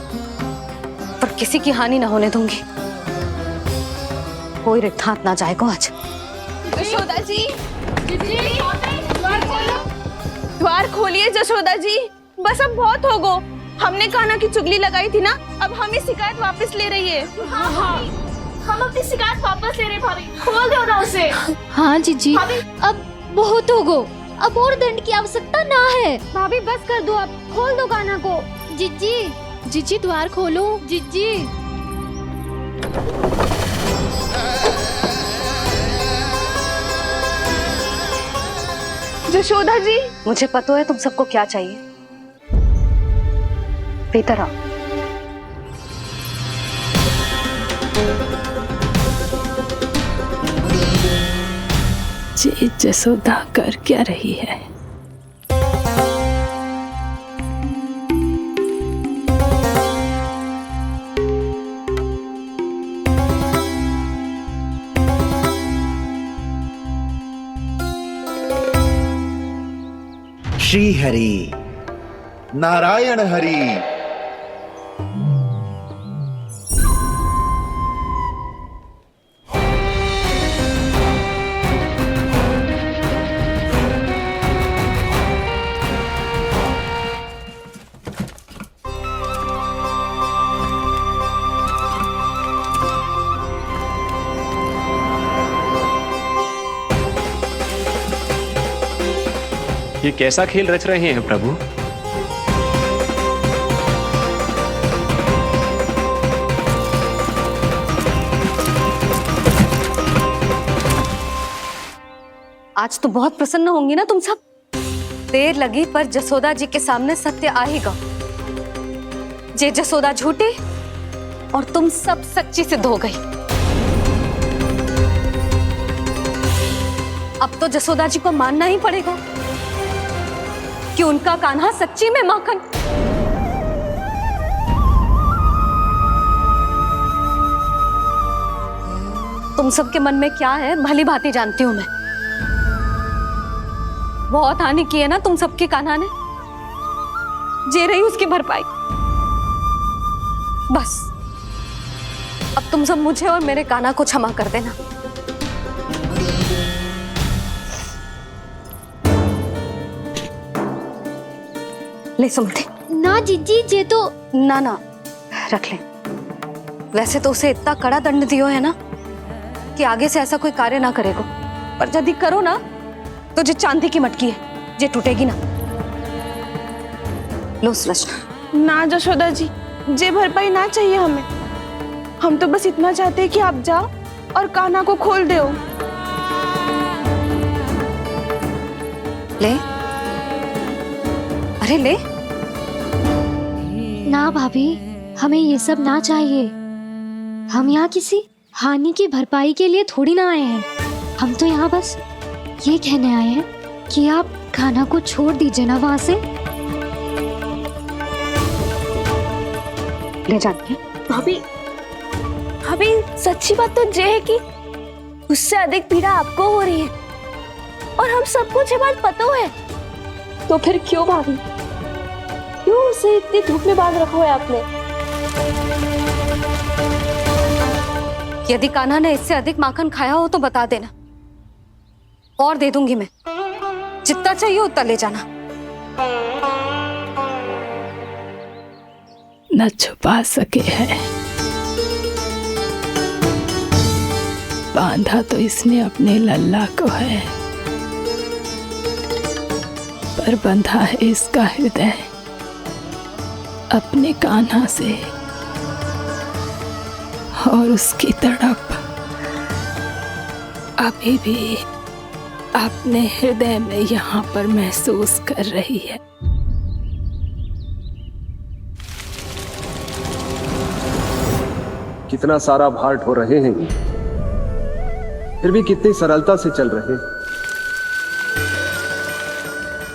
पर किसी की हानि ना होने दूंगी। कोई रिक्त हाथ ना जाएगा आज। जसोदा जी, द्वार खोलिए जसोदा जी, बस अब बहुत हो गो। हमने कान्हा की चुगली लगाई थी ना, अब हम ये शिकायत वापस ले रही है। हम अपनी शिकायत वापस ले रहे भाभी, खोल दो ना उसे। हाँ जीजी, अब बहुत हो गो, अब और दंड की आवश्यकता ना है। भाभी बस कर दो, अब खोल दो कान्हा को। जीजी, जीजी द्वार खोलो। जीजी। जशोदा जी, मुझे पता है तुम सबको क्या चाहिए। भीतर आओ। जी जसोदा कर क्या रही है? श्री हरि नारायण हरि। ये कैसा खेल रच रहे हैं प्रभु? आज तो बहुत प्रसन्न होंगी ना तुम सब। देर लगी पर जसोदा जी के सामने सत्य आएगा। जे जसोदा झूठी और तुम सब सच्ची सिद्ध हो गई। अब तो जसोदा जी को मानना ही पड़ेगा कि उनका कान्हा सच्ची में माखन। तुम सबके मन में क्या है भली भांति जानती हूं मैं। बहुत हानि की है ना तुम सबके कान्हा ने, जे रही उसकी भरपाई। बस अब तुम सब मुझे और मेरे कान्हा को क्षमा कर देना। ले सुमति। ना जीजी, जे तो ना ना रख ले। वैसे तो उसे इतना कड़ा दंड दियो है ना कि आगे से ऐसा कोई कार्य ना करेगा, पर यदि करो ना तो जो चांदी की मटकी है जे टूटेगी ना। लो सुलक्षणा। ना जशोदा जी, जे भरपाई ना चाहिए हमें। हम तो बस इतना चाहते हैं कि आप जाओ और कान्हा को खोल दो। ले, अरे ले। ना भाभी, हमें ये सब ना चाहिए। हम यहाँ किसी हानि की भरपाई के लिए थोड़ी ना आए हैं। हम तो यहाँ बस ये कहने आए हैं कि आप खाना को छोड़ दीजिए ना वहां से। ले जाती है भाभी, भाभी सच्ची बात तो ये है कि उससे अधिक पीड़ा आपको हो रही है और हम सबको ये बात पता है। तो फिर क्यों भाभी, क्यों उसे इतनी धूप में बांध रखा है आपने? यदि कान्हा ने इससे अधिक माखन खाया हो तो बता देना, और दे दूंगी मैं। जितना चाहिए उतना ले जाना। न छुपा सके है, बांधा तो इसने अपने लल्ला को है, पर बंधा है इसका हृदय अपने कान्हा से, और उसकी तड़प अभी भी अपने हृदय में यहाँ पर महसूस कर रही है। कितना सारा भार ढो रहे हैं, फिर भी कितनी सरलता से चल रहे हैं।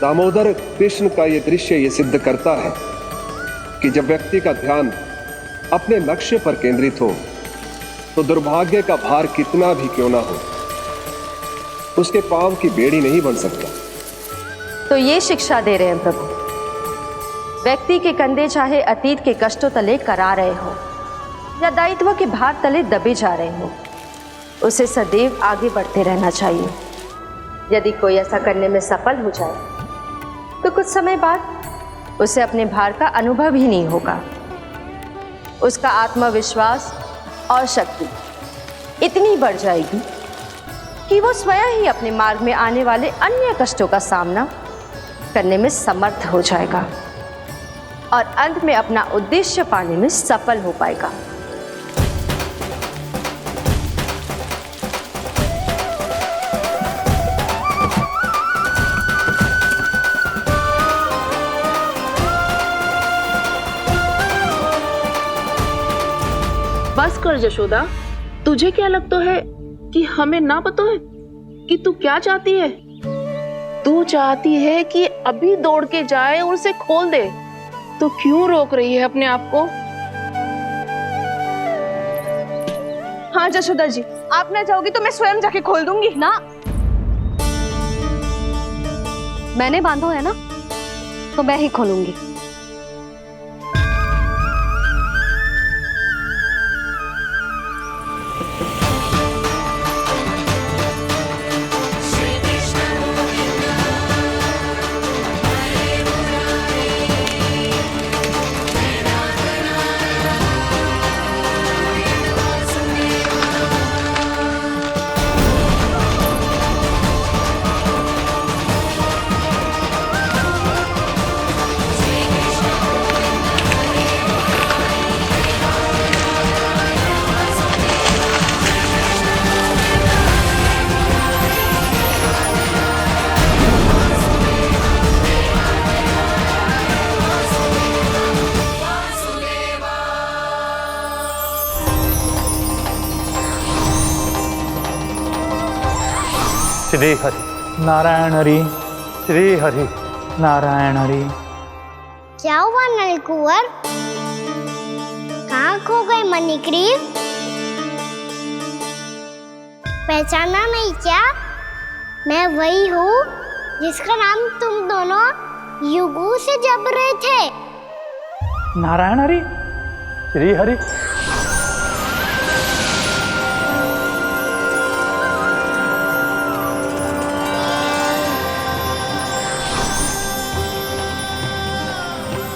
दामोदर कृष्ण का यह दृश्य ये सिद्ध करता है कि जब व्यक्ति का ध्यान अपने लक्ष्य पर केंद्रित हो तो दुर्भाग्य का भार कितना भी क्यों ना हो, उसके पांव की बेड़ी नहीं बन सकता। तो ये शिक्षा दे रहे हैं प्रभु, व्यक्ति के कंधे चाहे अतीत के कष्टों तले करा रहे हो या दायित्व के भार तले दबे जा रहे हो, उसे सदैव आगे बढ़ते रहना चाहिए। यदि कोई ऐसा करने में सफल हो जाए तो कुछ समय बाद उसे अपने भार का अनुभव ही नहीं होगा। उसका आत्मविश्वास और शक्ति इतनी बढ़ जाएगी कि वो स्वयं ही अपने मार्ग में आने वाले अन्य कष्टों का सामना करने में समर्थ हो जाएगा और अंत में अपना उद्देश्य पाने में सफल हो पाएगा। बस कर यशोदा, तुझे क्या लगता है कि हमें ना पता है कि तू क्या चाहती है? तू चाहती है कि अभी दौड़ के जाए और उसे खोल दे, तो क्यों रोक रही है अपने आप को? हाँ यशोदा जी, आप ना जाओगी तो मैं स्वयं जाके खोल दूंगी ना। मैंने बांधो है ना, तो मैं ही खोलूंगी। श्री हरि नारायण हरि, श्री हरि नारायण हरि। क्या हुआ नलकुंवर? कहाँ खो गए मणिग्रीव? पहचाना नहीं क्या? मैं वही हूँ जिसका नाम तुम दोनों युगों से जप रहे थे। नारायण हरि, श्री हरि।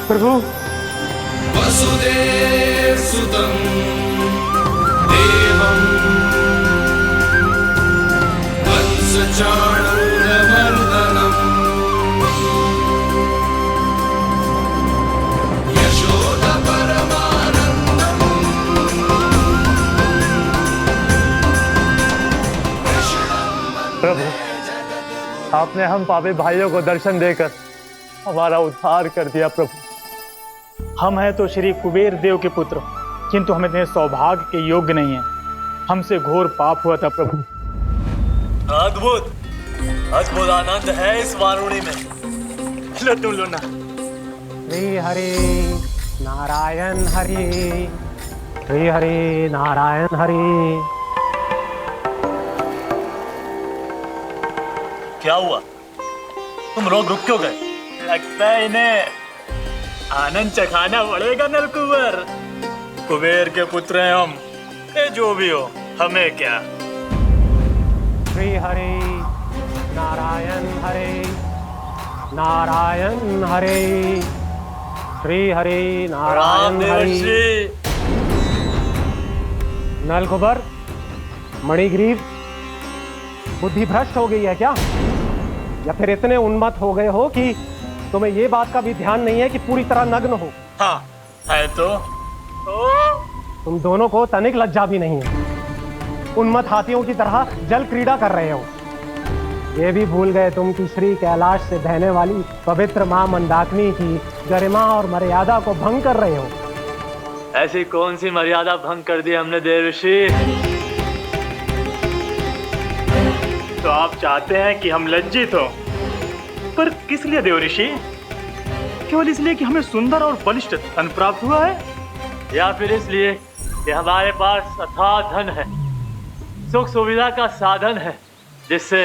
प्रभु, वसुदेव सुतं देवं वंशचाणूरमर्दनम् यशोदा परमानंदम्। प्रभु, आपने हम पापी भाइयों को दर्शन देकर हमारा उद्धार कर दिया। प्रभु, हम हैं तो श्री कुबेर देव के पुत्र, किंतु हम इतने सौभाग्य के योग्य नहीं हैं। हमसे घोर पाप हुआ था प्रभु। अद्भुत अद्भुत आनंद है इस वारुणी में। लो तुम लो ना। श्री हरि नारायण हरि, श्री हरि नारायण हरि। क्या हुआ? तुम लोग रुक क्यों गए? लगता है इन्हें आनंद चखाना पड़ेगा नलकुबर। कुबेर के पुत्र हैं हम, ये जो भी हो हमें क्या। श्री हरि नारायण हरि, नारायण हरि, श्री हरि नारायण हरि। नलकुबर, मणिग्रीव, बुद्धि भ्रष्ट हो गई है क्या? या फिर इतने उन्मत्त हो गए हो कि तुम्हें ये बात का भी ध्यान नहीं है कि पूरी तरह नग्न हो? हाँ है तो तुम दोनों को तनिक लज्जा भी नहीं है। उन्मत्त हाथियों की तरह जल क्रीड़ा कर रहे हो। ये भी भूल गए तुम कि श्री कैलाश से बहने वाली पवित्र मां मंदाकिनी की गरिमा और मर्यादा को भंग कर रहे हो। ऐसी कौन सी मर्यादा भंग कर दी हमने देवर्षि? तो आप चाहते हैं कि हम लज्जित हो, पर किस लिए देवर्षि? केवल इसलिए कि हमें सुंदर और बलिष्ठ धन प्राप्त हुआ है, या फिर इसलिए कि हमारे पास अथाह धन है, सुख सुविधा का साधन है, जिससे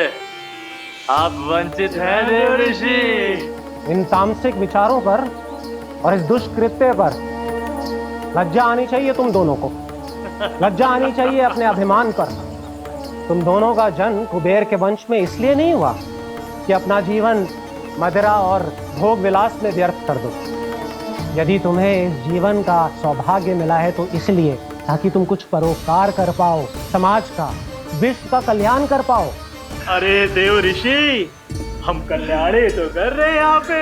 आप वंचित हैं देवर्षि? इन तामसिक विचारों पर और इस दुष्कृत्य पर लज्जा आनी चाहिए तुम दोनों को। लज्जा आनी चाहिए अपने अभिमान पर। तुम दोनों का जन्म कुबेर के वंश में इसलिए नहीं हुआ कि अपना जीवन मदिरा और भोग विलास में व्यर्थ कर दो। यदि तुम्हें इस जीवन का सौभाग्य मिला है तो इसलिए ताकि तुम कुछ परोपकार कर पाओ, समाज का, विश्व का कल्याण कर पाओ। अरे देव ऋषि, हम कल्याणी तो कर रहे हैं यहाँ पे।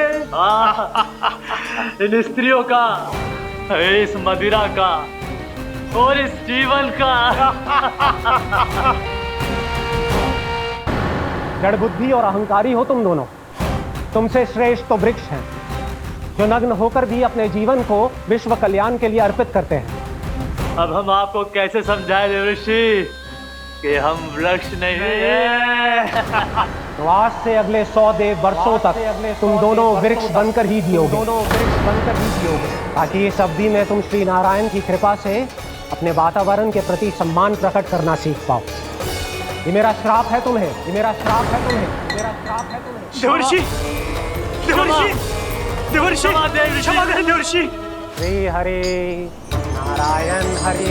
इन स्त्रियों का, इस मदिरा का और इस जीवन का। जड़ बुद्धि और अहंकारी हो तुम दोनों। तुमसे श्रेष्ठ तो वृक्ष हैं जो नग्न होकर भी अपने जीवन को विश्व कल्याण के लिए अर्पित करते हैं। अब हम आपको कैसे समझाएं देवर्षि कि हम वृक्ष नहीं हैं? तो आज से अगले 100 देव वर्षों तक तुम दोनों वृक्ष बनकर ही जियोगे, ताकि इस अवधि में तुम श्री नारायण की कृपा से अपने वातावरण के प्रति सम्मान प्रकट करना सीख पाओ। ये मेरा श्राप है तुम्हें, ये मेरा श्राप है तुम्हें, मेरा श्राप है तुम्हें। देवर्षि, देवर्षि, देवर्षि, क्षमा करें देवर्षि। श्री हरि नारायण हरि,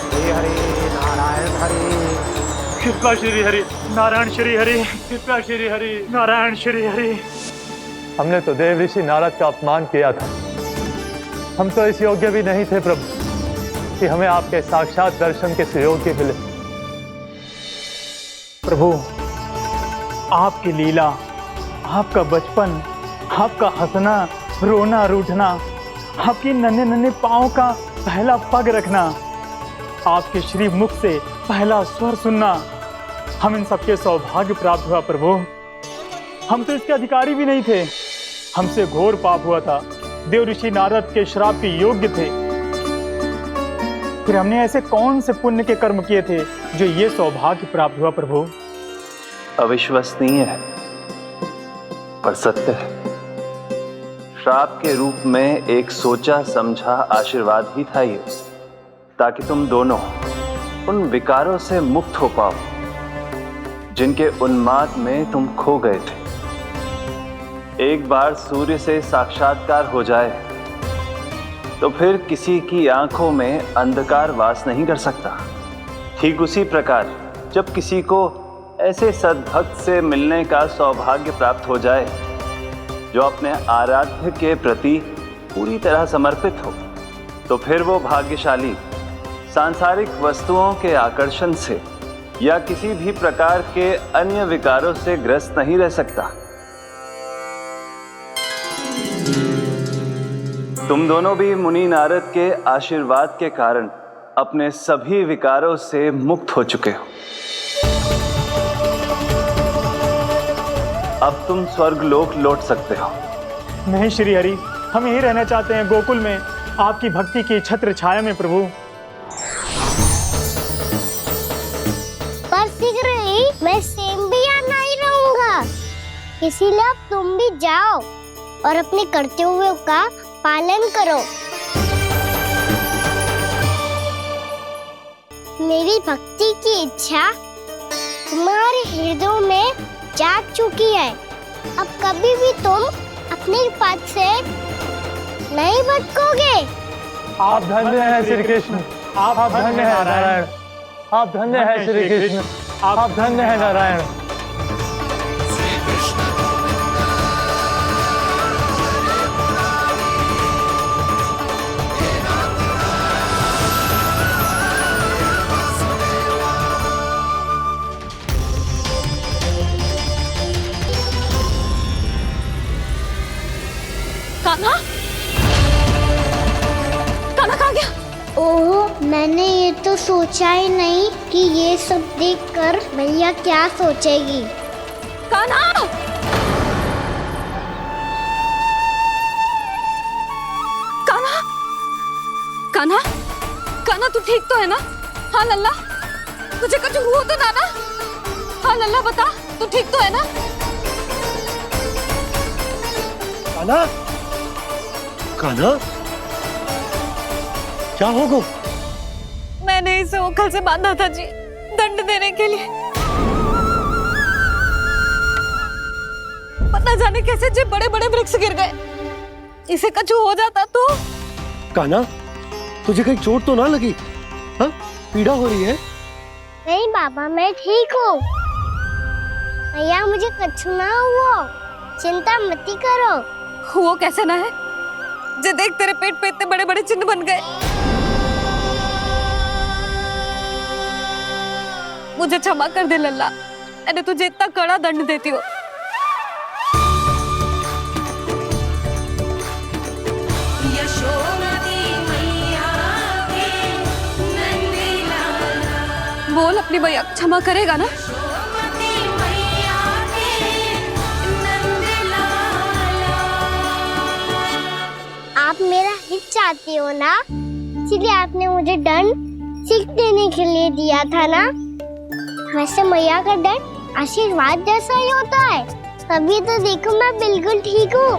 श्री हरि नारायण हरि। कृपा श्री हरि नारायण श्री हरि, कृपा श्री हरि नारायण श्री हरि। हमने तो देव ऋषि नारद का अपमान किया था। हम तो इस योग्य भी नहीं थे प्रभु कि हमें आपके साक्षात दर्शन के सुयोग्य मिले। प्रभु, आपकी लीला, आपका बचपन, आपका हंसना, रोना, रूठना, आपकी नन्हे नन्हे पाँव का पहला पग रखना, आपके श्री मुख से पहला स्वर सुनना, हम इन सबके सौभाग्य प्राप्त हुआ प्रभु। हम तो इसके अधिकारी भी नहीं थे। हमसे घोर पाप हुआ था, देव ऋषि नारद के श्राप के योग्य थे। फिर हमने ऐसे कौन से पुण्य के कर्म किए थे जो ये सौभाग्य प्राप्त हुआ प्रभु? अविश्वसनीय है पर सत्य है। श्राप के रूप में एक सोचा समझा आशीर्वाद ही था ये, ताकि तुम दोनों उन विकारों से मुक्त हो पाओ जिनके उन्माद में तुम खो गए थे। एक बार सूर्य से साक्षात्कार हो जाए तो फिर किसी की आंखों में अंधकार वास नहीं कर सकता। ठीक उसी प्रकार जब किसी को ऐसे सद्भक्त से मिलने का सौभाग्य प्राप्त हो जाए जो अपने आराध्य के प्रति पूरी तरह समर्पित हो, तो फिर वो भाग्यशाली सांसारिक वस्तुओं के आकर्षण से या किसी भी प्रकार के अन्य विकारों से ग्रस्त नहीं रह सकता। तुम दोनों भी मुनि नारद के आशीर्वाद के कारण अपने सभी विकारों से मुक्त हो चुके हो। अब तुम स्वर्गलोक लौट सकते हो। नहीं श्री हरि, हम यहीं रहना चाहते हैं, गोकुल में, आपकी भक्ति की छत्र छाया में प्रभु। पर शीघ्र ही इसीलिए अब तुम भी जाओ और अपने कर्तव्यों का पालन करो। मेरी भक्ति की इच्छा तुम्हारे हृदय में जाग चुकी है। अब कभी भी तुम अपने पद से नहीं भटकोगे। आप धन्य हैं श्री कृष्ण, आप धन्य हैं नारायण, आप धन्य हैं श्री कृष्ण, आप धन्य हैं नारायण। कान्हा, कान्हा कहाँ गया? ओह, मैंने ये तो सोचा ही नहीं कि ये सब देखकर भैया क्या सोचेगी। कान्हा! कान्हा! कान्हा! कान्हा तू ठीक तो है ना? हाँ लल्ला, तुझे कुछ हुआ तो ना? हाँ लल्ला बता, तू ठीक तो है ना? कान्हा, कान्हा, क्या होगा? मैंने इसे ओखल से बांधा था जी, दंड देने के लिए। पता जाने कैसे जो बड़े बड़े वृक्ष गिर गए। इसे कुछ हो जाता तो? कान्हा, तुझे कहीं चोट तो ना लगी? हाँ, पीड़ा हो रही है? नहीं बाबा, मैं ठीक हूँ। भैया मुझे कुछ ना हुआ, चिंता मत करो। वो कैसे ना है? जे देख तेरे पेट पे इतने बड़े बड़े चिन्ह बन गए। मुझे क्षमा कर दे लल्ला, मैंने तुझे इतना कड़ा दंड देती हूँ। बोल अपनी भैया क्षमा करेगा ना? आप मेरा हित चाहते हो ना, इसलिए आपने मुझे दंड सीख देने के लिए दिया था ना। वैसे मैया का दंड आशीर्वाद जैसा ही होता है, तभी तो देखो मैं बिल्कुल ठीक हूँ।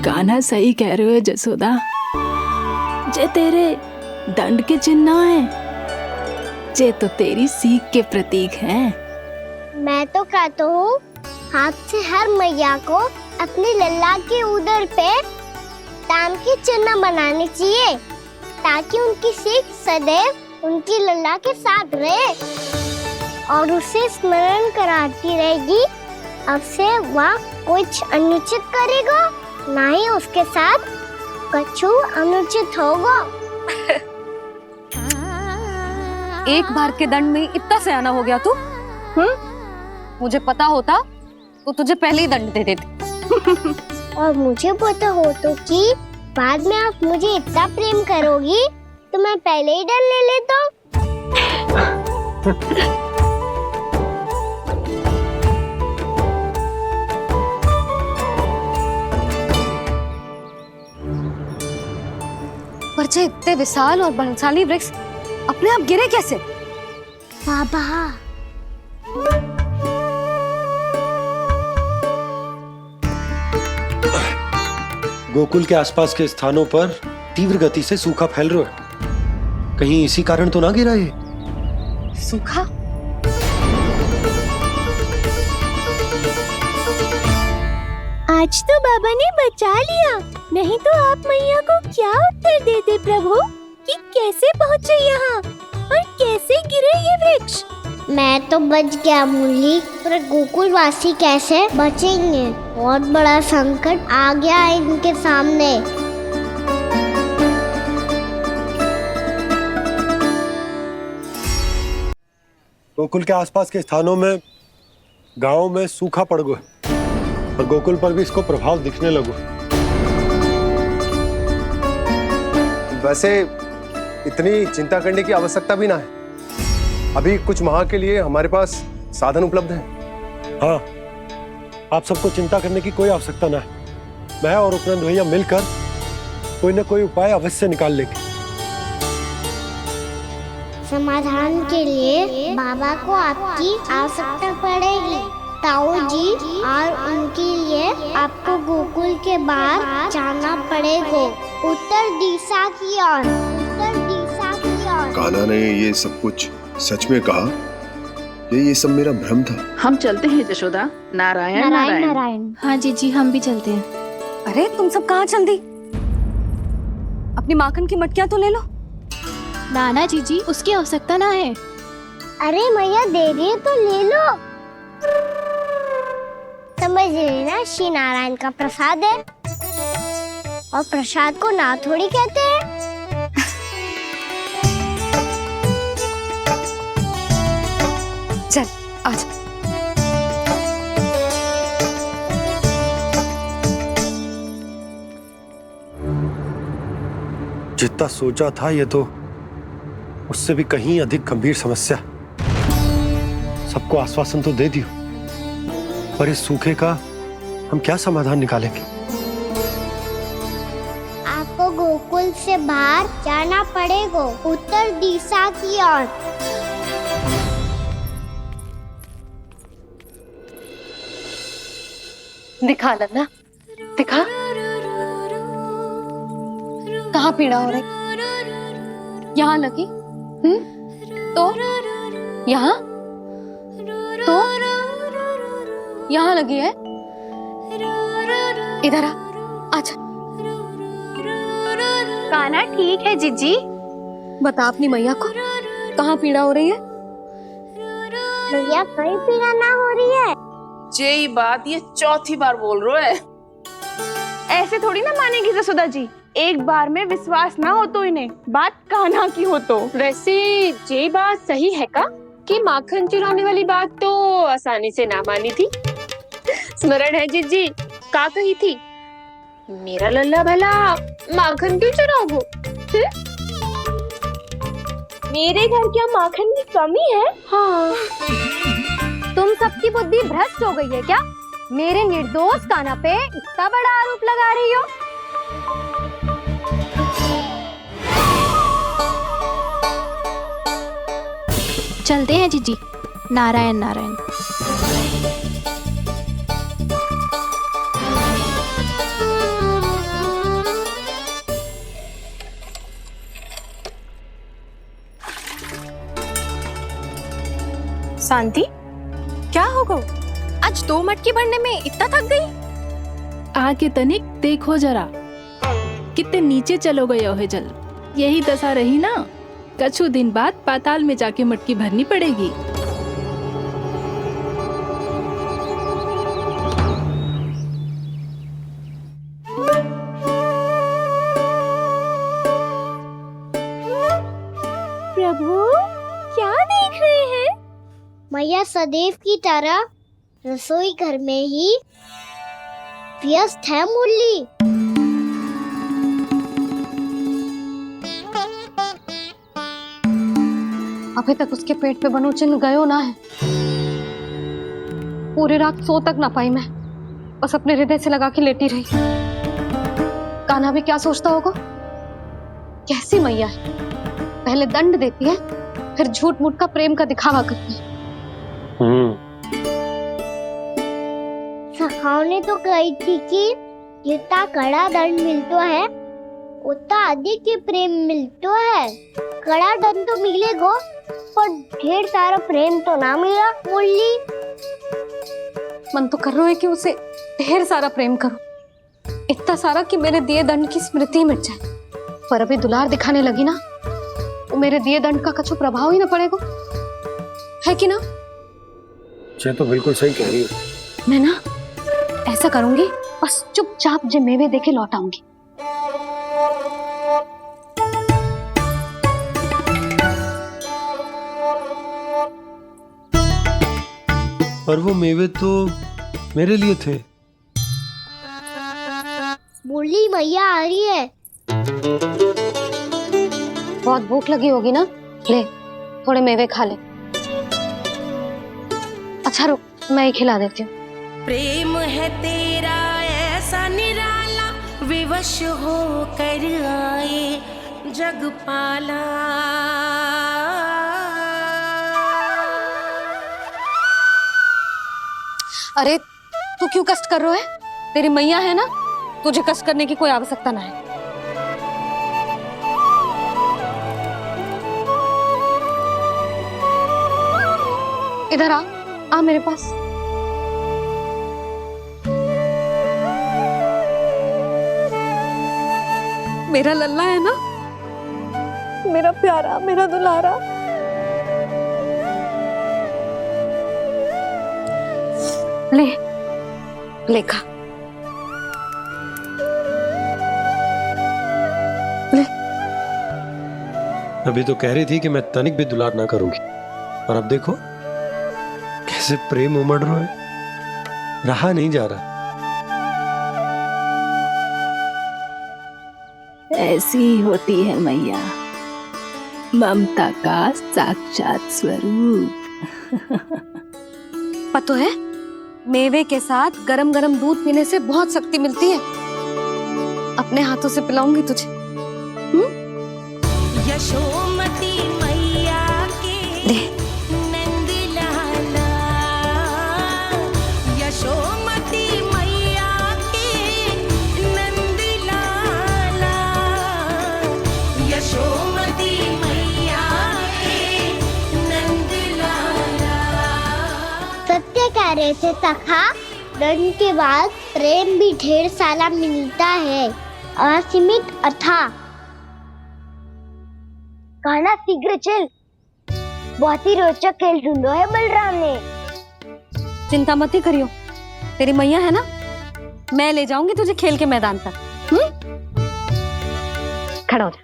कान्हा सही कह रहे हो जसोदा, जे तेरे दंड के चिन्ह ना है, जे तो तेरी सीख के प्रतीक हैं। मैं तो कहता हूँ हाथ से हर मैया को अपनी लल्ला के उदर पे ताम के चिन्ह बनाने चाहिए, ताकि उनकी सीख सदैव उनकी लल्ला के साथ रहे और उसे स्मरण कराती रहेगी। अब से वह कुछ अनुचित करेगा, ना ही उसके साथ कछु अनुचित होगा। एक बार के दंड में इतना सयाना हो गया तू? मुझे पता होता तो तुझे पहले ही दंड दे देती। और मुझे पता हो तो कि बाद में आप मुझे इतना प्रेम करोगी तो मैं पहले ही दंड ले लेता हूँ। पर जे इतने विशाल और बलशाली वृक्ष अपने आप गिरे कैसे? बाबा, गोकुल के आसपास के स्थानों पर तीव्र गति से सूखा फैल रहा है। कहीं इसी कारण तो ना गिरा ये? सूखा? आज तो बाबा ने बचा लिया, नहीं तो आप मैया को क्या उत्तर देते प्रभु कि कैसे पहुँचे यहाँ और कैसे गिरे ये वृक्ष। मैं तो बच गया मुरली, पर गोकुल वासी कैसे बचेंगे? बहुत बड़ा संकट आ गया है इनके सामने। गोकुल के आसपास के स्थानों में, गांवों में सूखा पड़ गया और गोकुल पर भी इसको प्रभाव दिखने लगा। वैसे इतनी चिंता करने की आवश्यकता भी ना है। अभी कुछ माह के लिए हमारे पास साधन उपलब्ध है। हाँ, आप सबको चिंता करने की कोई आवश्यकता ना है। मैं और उपनंद भैया मिलकर कोई ना कोई उपाय अवश्य निकाल लेंगे। समाधान के लिए बाबा को आपकी आवश्यकता पड़ेगी। ताऊ जी और उनके लिए आपको गोकुल के बाहर जाना पड़ेगा, उत्तर दिशा की ओर, उत्तर दिशा की ओर। कान्हा ने ये सब कुछ सच में कहा? ये सब मेरा भ्रम था? हम चलते हैं जशोदा। नारायण नारायण नारायण। हाँ जी हम भी चलते हैं। अरे तुम सब कहाँ चल दी? अपनी माखन की मटकियाँ तो ले लो। नाना जी उसकी आवश्यकता ना है। अरे मैया दे रही है तो ले लो। समझ लेना श्री नारायण का प्रसाद है, और प्रसाद को ना थोड़ी कहते हैं। चल आज। जितना सोचा था ये तो उससे भी कहीं अधिक गंभीर समस्या। सबको आश्वासन तो दे दियो, पर इस सूखे का हम क्या समाधान निकालेंगे? आपको गोकुल से बाहर जाना पड़ेगा, उत्तर दिशा की ओर। दिखा लन्ना, दिखा। कहाँ पीड़ा हो रही? यहाँ लगी? तो यहाँ तो यहाँ लगी है? इधर आ, आजा। कान्हा ठीक है जीजी। बता अपनी मैया को कहाँ पीड़ा हो रही है? भैया कोई पीड़ा ना हो रही है। ये बात ये चौथी बार बोल रहे है। ऐसे थोड़ी ना मानेगी जसोदा जी। एक बार में विश्वास ना हो तो इन्हें, बात कान्हा की हो तो। वैसे ये बात सही है का कि माखन चुराने वाली बात तो आसानी से ना मानी थी। स्मरण है जीजी का कही थी, मेरा लल्ला भला माखन क्यों चुराओगे? मेरे घर क्या माखन की कमी है? हाँ। तुम सबकी बुद्धि भ्रष्ट हो गई है क्या? मेरे निर्दोष कान्हा पे इतना बड़ा आरोप लगा रही हो? चलते हैं जीजी। नारायण नारायण। शांति, क्या हो गो? आज 2 मटकी भरने में इतना थक गई? आके तनिक देखो जरा, कितने नीचे चलो गए हो जल। यही दशा रही ना, कछु दिन बाद पाताल में जाके मटकी भरनी पड़ेगी। प्रभु क्या देख रहे हैं? मैया सदैव की तरह रसोई घर में ही व्यस्त है मुरली। अभी तक उसके पेट पे बनो चिन्ह गयो ना है। पूरी रात सो तक ना पाई मैं, बस अपने हृदय से लगा के लेटी रही। कान्हा भी क्या सोचता होगा? कैसी मैया है, पहले दंड देती है, फिर झूठ मूठ का प्रेम का दिखावा करती है। सखाओं तो कही थी कि जितना कड़ा दंड मिलता है उतना अधिक ही प्रेम मिलता है। कड़ा दंड तो मिलेगा पर ढेर सारा प्रेम तो ना मिला मुरली। मन तो कर रहा है कि उसे ढेर सारा प्रेम करो, इतना सारा कि मेरे दिए दंड की स्मृति मिट जाए। पर अभी दुलार दिखाने लगी ना, वो मेरे दिए दंड का कछु प्रभाव ही ना पड़ेगा, है कि ना? ये तो बिल्कुल सही कह रही हो। मैं ना ऐसा करूंगी, बस चुपचाप जे मेवे देके लौट आऊंगी। पर वो मेवे तो मेरे लिए थे। मुरली मैया आ रही है। बहुत भूख लगी होगी ना, ले थोड़े मेवे खा ले। अच्छा रुक, मैं ही खिला देती हूँ। प्रेम है तेरा ऐसा निराला, विवश हो कर आए जग पाला। अरे तू क्यों कष्ट कर रहा है? तेरी मैया है ना, तुझे कष्ट करने की कोई आवश्यकता ना है। इधर आ मेरे पास। मेरा लल्ला है ना, मेरा प्यारा, मेरा दुलारा। ले खा। ले। अभी तो कह रही थी कि मैं तनिक भी दुलार ना करूंगी, और अब देखो कैसे प्रेम उमड़ रहा है, रहा नहीं जा रहा। ऐसी ही होती है मैया, ममता का साक्षात स्वरूप। पता है, मेवे के साथ गरम गरम दूध पीने से बहुत शक्ति मिलती है। अपने हाथों से पिलाऊंगी तुझे। यशोमती मैया के नंद लाला, यशोमती मैया के नंद लाला, यशोमती मैया के नंद लाला। सत्य कह रहे थे सखा, दंड के बाद प्रेम भी ढेर सारा मिलता है, असीमित अथाह। गाना शीघ्र चल, बहुत ही रोचक खेल ढूंढो है बलराम ने। चिंता मत ही करियो, तेरी मैया है ना, मैं ले जाऊंगी तुझे खेल के मैदान तक। खड़ा हो जा।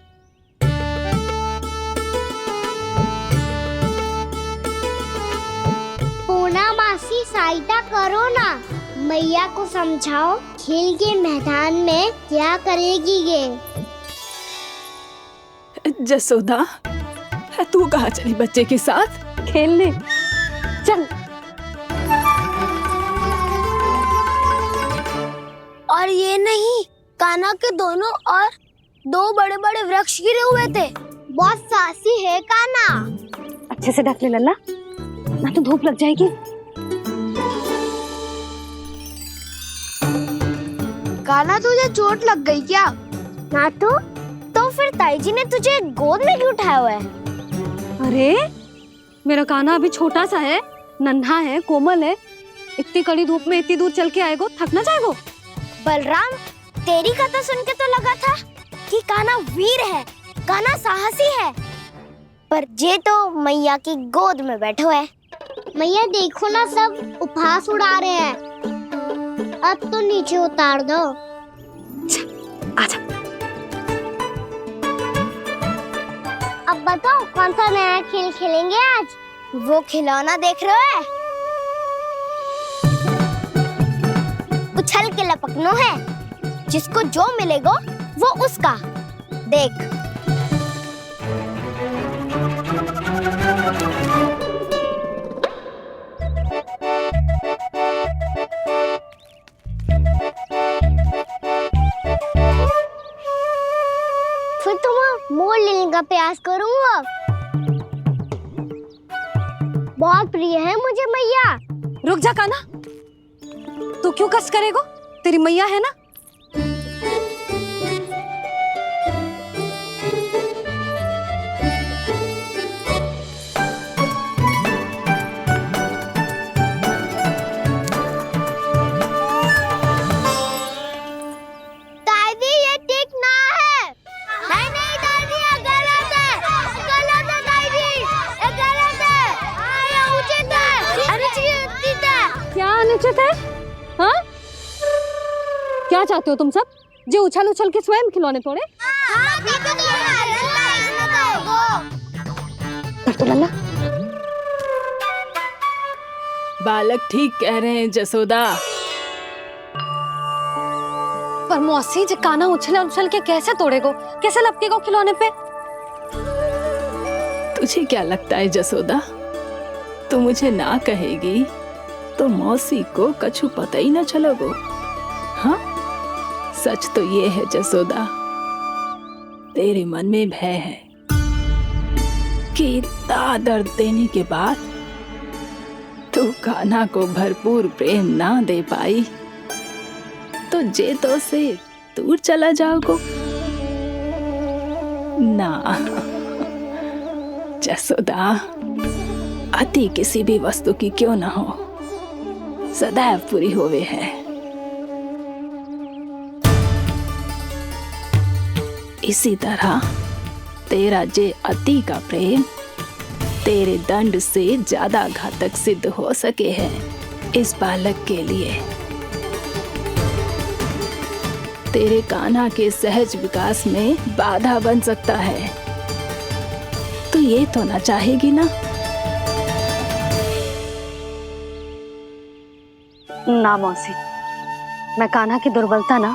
पूना मासी सहायता करो ना, मैया को समझाओ खेल के मैदान में क्या करेगी ये। जसोदा, तू कहाँ चली बच्चे के साथ खेलने? चल। और ये नहीं, कान्हा के दोनों और दो बड़े बड़े वृक्ष गिरे हुए थे। बहुत साहसी है कान्हा। अच्छे से ढक ले लल्ला, ना तो धूप लग जाएगी। कान्हा, तुझे चोट लग गई क्या? ना तो फिर ताई जी ने तुझे गोद में क्यों उठाया हुआ है? अरे मेरा कान्हा अभी छोटा सा है, नन्हा है, कोमल है। इतनी कड़ी धूप में इतनी दूर चल के आएगो, थक ना जाएगो। बलराम, तेरी कथा सुन के तो लगा था कि कान्हा वीर है, कान्हा साहसी है, पर ये तो मैया की गोद में बैठो है। मैया देखो ना, सब उपहास उड़ा रहे हैं। अब तो नीचे उतार दो। आजा। अब बताओ कौन सा नया खेल खेलेंगे आज? वो खिलौना देख रहे हो? उछल के लपकनो है, जिसको जो मिलेगा वो उसका। देख। फिर तुम मोड़ लेने का प्रयास करूंगा। बहुत प्रिय है मुझे मैया। रुक जा कान्हा, तू क्यों कष्ट करेगो? तेरी मैया है ना। दादी, ये ठीक ना है। नहीं नहीं दादी, ये गलत है। गलत है दादी, ये गलत है। ये उचित है, अनुचित है। क्या अनुचित है? हाँ? क्या चाहते हो तुम सब? जो उछल उछल के स्वयं खिलौने तोड़े? तो लल्ला, बालक ठीक कह रहे हैं जसोदा। पर मौसी, जे कान्हा उछल उछल के कैसे तोड़ेगो, कैसे लपकेगो खिलौने पे? तुझे क्या लगता है जसोदा, तू मुझे ना कहेगी तो मौसी को कछु पता ही ना चलोगो। हाँ, सच तो ये है जसोदा, तेरे मन में भय है कि इतना दर्द देने के बाद तू कान्हा को भरपूर प्रेम ना दे पाई तो जे तो से दूर चला जाओगो ना। जसोदा, अति किसी भी वस्तु की क्यों ना हो, सदैव पूरी होवे है। इसी तरह तेरा जे अति का प्रेम तेरे दंड से ज्यादा घातक सिद्ध हो सके है इस बालक के लिए। तेरे कान्हा के सहज विकास में बाधा बन सकता है। तो ये तो ना चाहेगी ना? ना मौसी, मैं कान्हा की दुर्बलता ना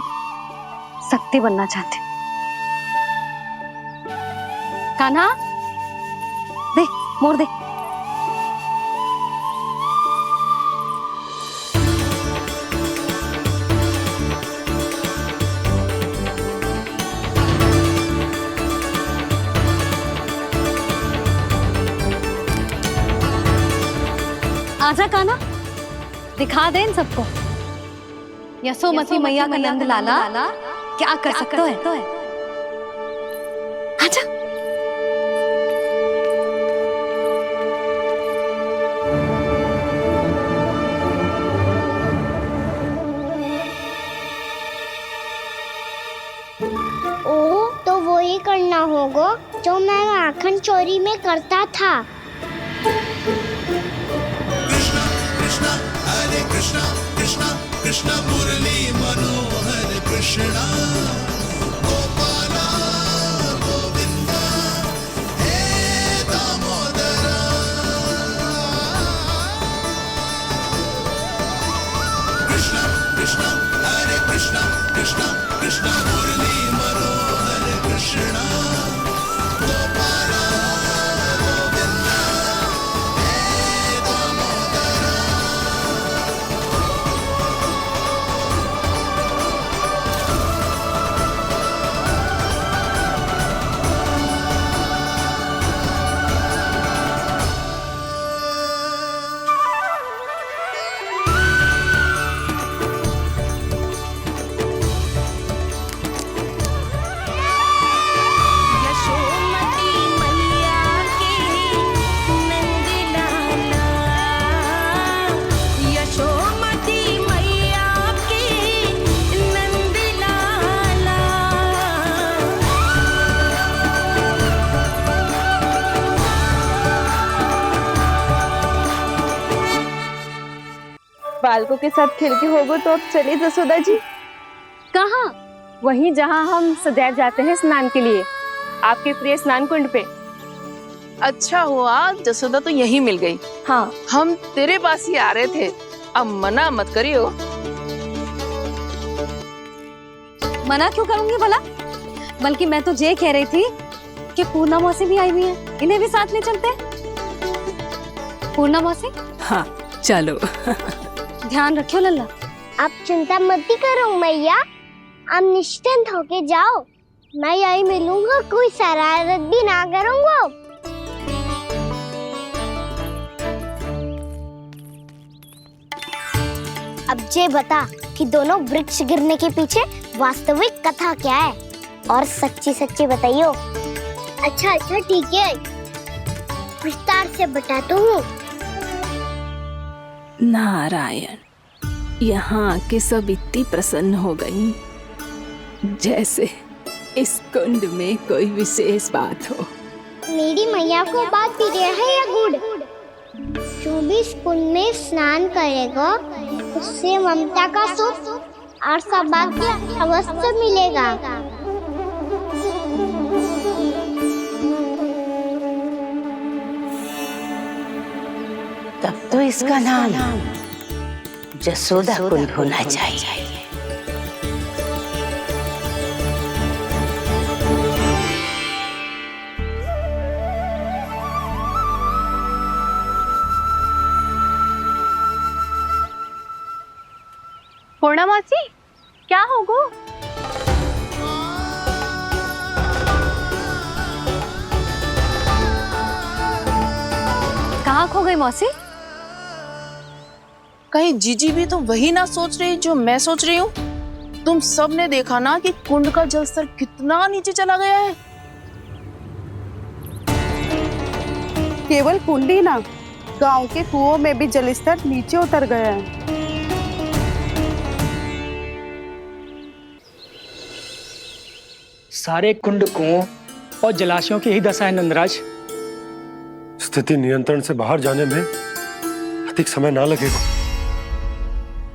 शक्ति बनना चाहती। कान्हा, दे मोड़ दे। आजा कान्हा, दिखा दे इन सबको यशोमती मैया का नंद लाला क्या कर सकता है। आजा। ओ, तो वो ही करना होगा जो मैं माखन चोरी में करता था। हरे कृष्णा कृष्णा कृष्णा मुरली मनोहर कृष्णा गोपाला गोविंदा हे दामोदरा। कृष्णा कृष्णा हरे कृष्णा कृष्णा कृष्णा मुरली मनोहर कृष्णा गोपाला गोविंदा हे दामोदरा। यशोमती मैया के नंद लाला, यशोमती मैया के नंद लाला। बालकों के साथ खेल के होगो तो अब चले जसोदा जी। कहाँ? वहीं जहाँ हम सदैव जाते हैं स्नान के लिए, आपके प्रिय स्नान कुंड पे। अच्छा हुआ जसोदा तो यहीं मिल गई। हाँ, हम तेरे पास ही आ रहे थे, अब मना मत करियो। मना क्यों करूंगी भला? बल्कि मैं तो ये कह रही थी कि पूर्णा मौसी भी आई हुई है, इन्हें भी साथ ले चलते। पूर्णा मौसी, हाँ चलो। ध्यान रखियो लल्ला। आप चिंता मत करो मैया, आप निश्चिंत होके जाओ, मैं यही मिलूंगा, कोई शरारत भी ना करूंगा। अब ये बता कि दोनों वृक्ष गिरने के पीछे वास्तविक कथा क्या है, और सच्ची सच्ची बताइयो। अच्छा अच्छा ठीक है, विस्तार से बताता हूँ। नारायण, यहाँ के सब इतनी प्रसन्न हो गई जैसे इस कुंड में कोई विशेष बात हो। मेरी मैया को बात प्रिय है या गुड़? जो भी इस कुंड में स्नान करेगा उससे ममता का सुख और सौभाग्य अवश्य मिलेगा। तब तो इसका नाम जसोदा कुंड होना चाहिए। पूर्णा मौसी, क्या होगो? कहाँ खो गई मौसी? कहीं जीजी भी तो वही ना सोच रही जो मैं सोच रही हूँ? तुम सब ने देखा ना कि कुंड का जलस्तर कितना नीचे चला गया है। केवल कुंड ही ना, गांव के कुओं में भी जलस्तर नीचे उतर गया है। सारे कुंड कुओं और जलाशयों की यही दशा है नंदराज। स्थिति नियंत्रण से बाहर जाने में अधिक समय ना लगेगा।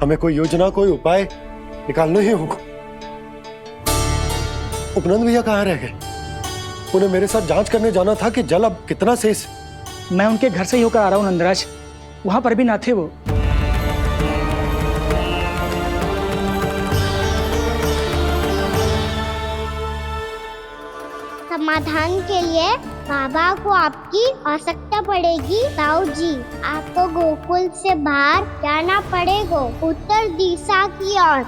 हमें कोई योजना, कोई उपाय निकालना ही होगा। उपनंद भैया कहाँ रह गए? उन्हें मेरे साथ जांच करने जाना था कि जल अब कितना शेष। मैं उनके घर से ही होकर आ रहा हूँ नंदराज, वहां पर भी ना थे वो। समाधान के लिए बाबा को आपकी आवश्यकता पड़ेगी। ताऊ जी, आपको गोकुल से बाहर जाना पड़ेगा, उत्तर दिशा की ओर।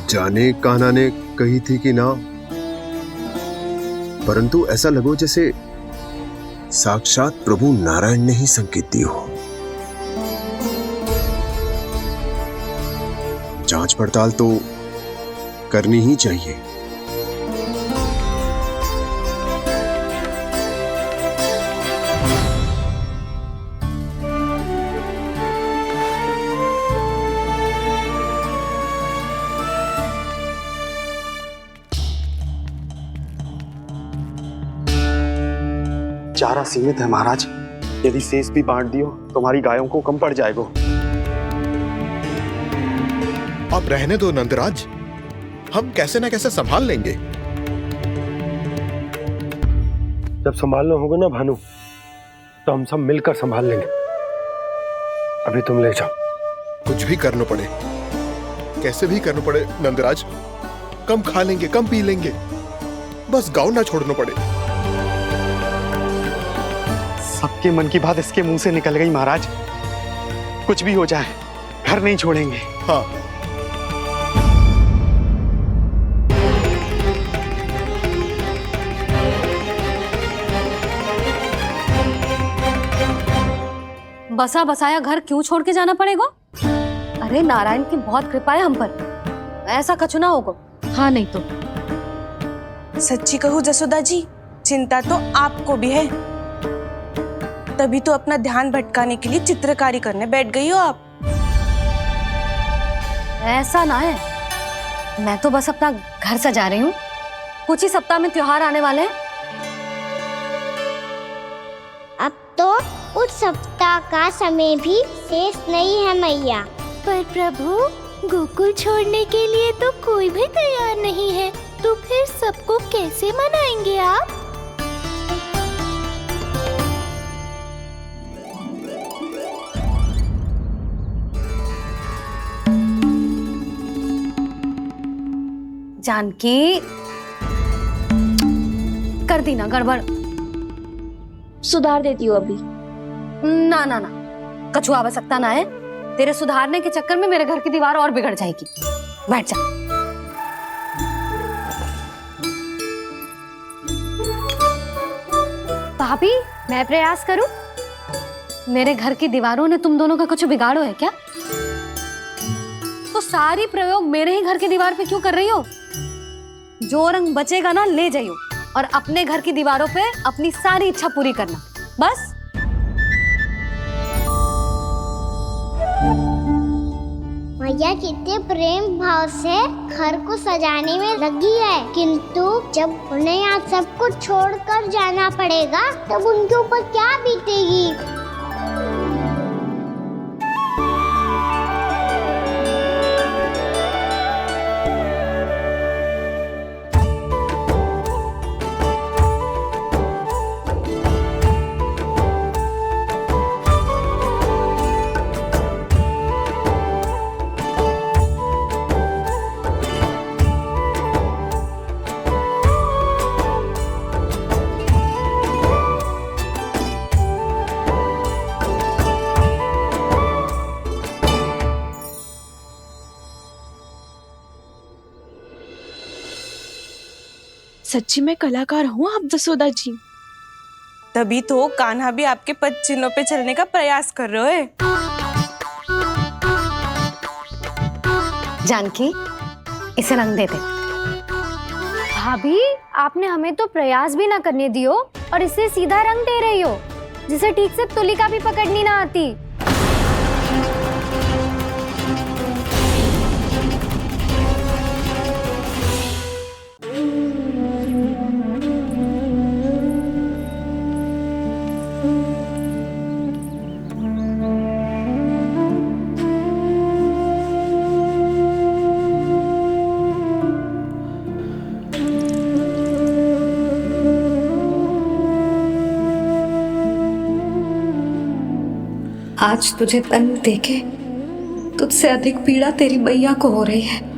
जाने कान्हा ने कही थी कि ना, परंतु ऐसा लगो जैसे साक्षात प्रभु नारायण ने ही संकेत दी हो। जांच पड़ताल तो करनी ही चाहिए। चारा सीमित है महाराज, यदि शेष भी बांट दियो तो हमारी गायों को कम पड़ जाएगा। अब रहने दो नंदराज, हम कैसे न कैसे संभाल लेंगे। जब संभालना होगा ना भानु, तो हम सब मिलकर संभाल लेंगे। अभी तुम ले जाओ। कुछ भी करना पड़े, कैसे भी करना पड़े नंदराज, कम खा लेंगे, कम पी लेंगे, बस गांव ना छोड़ना पड़े। सबके मन की बात इसके मुंह से निकल गई महाराज। कुछ भी हो जाए, घर नहीं छोड़ेंगे। हाँ, बसा बसाया घर क्यों छोड़ के जाना पड़ेगा? अरे नारायण की बहुत कृपा है हम पर, ऐसा कछु ना होगा। हाँ नहीं तो सच्ची कहूँ जसोदा जी, चिंता तो आपको भी है, तभी तो अपना ध्यान भटकाने के लिए चित्रकारी करने बैठ गई हो आप। ऐसा ना है, मैं तो बस अपना घर सजा रही हूँ। कुछ ही सप्ताह में त्योहार आने वाले हैं। अब तो उस सप्ताह का समय भी शेष नहीं है मैया। पर प्रभु, गोकुल छोड़ने के लिए तो कोई भी तैयार नहीं है, तो फिर सबको कैसे मनाएंगे आप? जानकी, कर दी ना गड़बड़। सुधार देती हूँ अभी। ना ना ना, कछु आवश्यकता ना है। तेरे सुधारने के चक्कर में मेरे घर की दीवार और बिगड़ जाएगी। बैठ जा। भाभी, मैं प्रयास करूं? मेरे घर की दीवारों ने तुम दोनों का कुछ बिगाड़ो है क्या? तो सारी प्रयोग मेरे ही घर की दीवार पे क्यों कर रही हो? जो रंग बचेगा ना ले जाइयो, और अपने घर की दीवारों पे अपनी सारी इच्छा पूरी करना, बस। मैया कितने प्रेम भाव से घर को सजाने में लगी है, किंतु जब उन्हें यहाँ सब कुछ छोड़कर जाना पड़ेगा तब उनके ऊपर क्या बीतेगी। सच्ची में कलाकार हूँ आप जसोदा जी, तभी तो कान्हा भी आपके पद चिन्हों पे चलने का प्रयास कर रहे हैं। जानकी, इसे रंग दे दे। भाभी, आपने हमें तो प्रयास भी ना करने दियो और इसे सीधा रंग दे रही हो, जिसे ठीक से तुलिका भी पकड़नी ना आती। आज तुझे तन देके तुझसे अधिक पीड़ा तेरी मैया को हो रही है।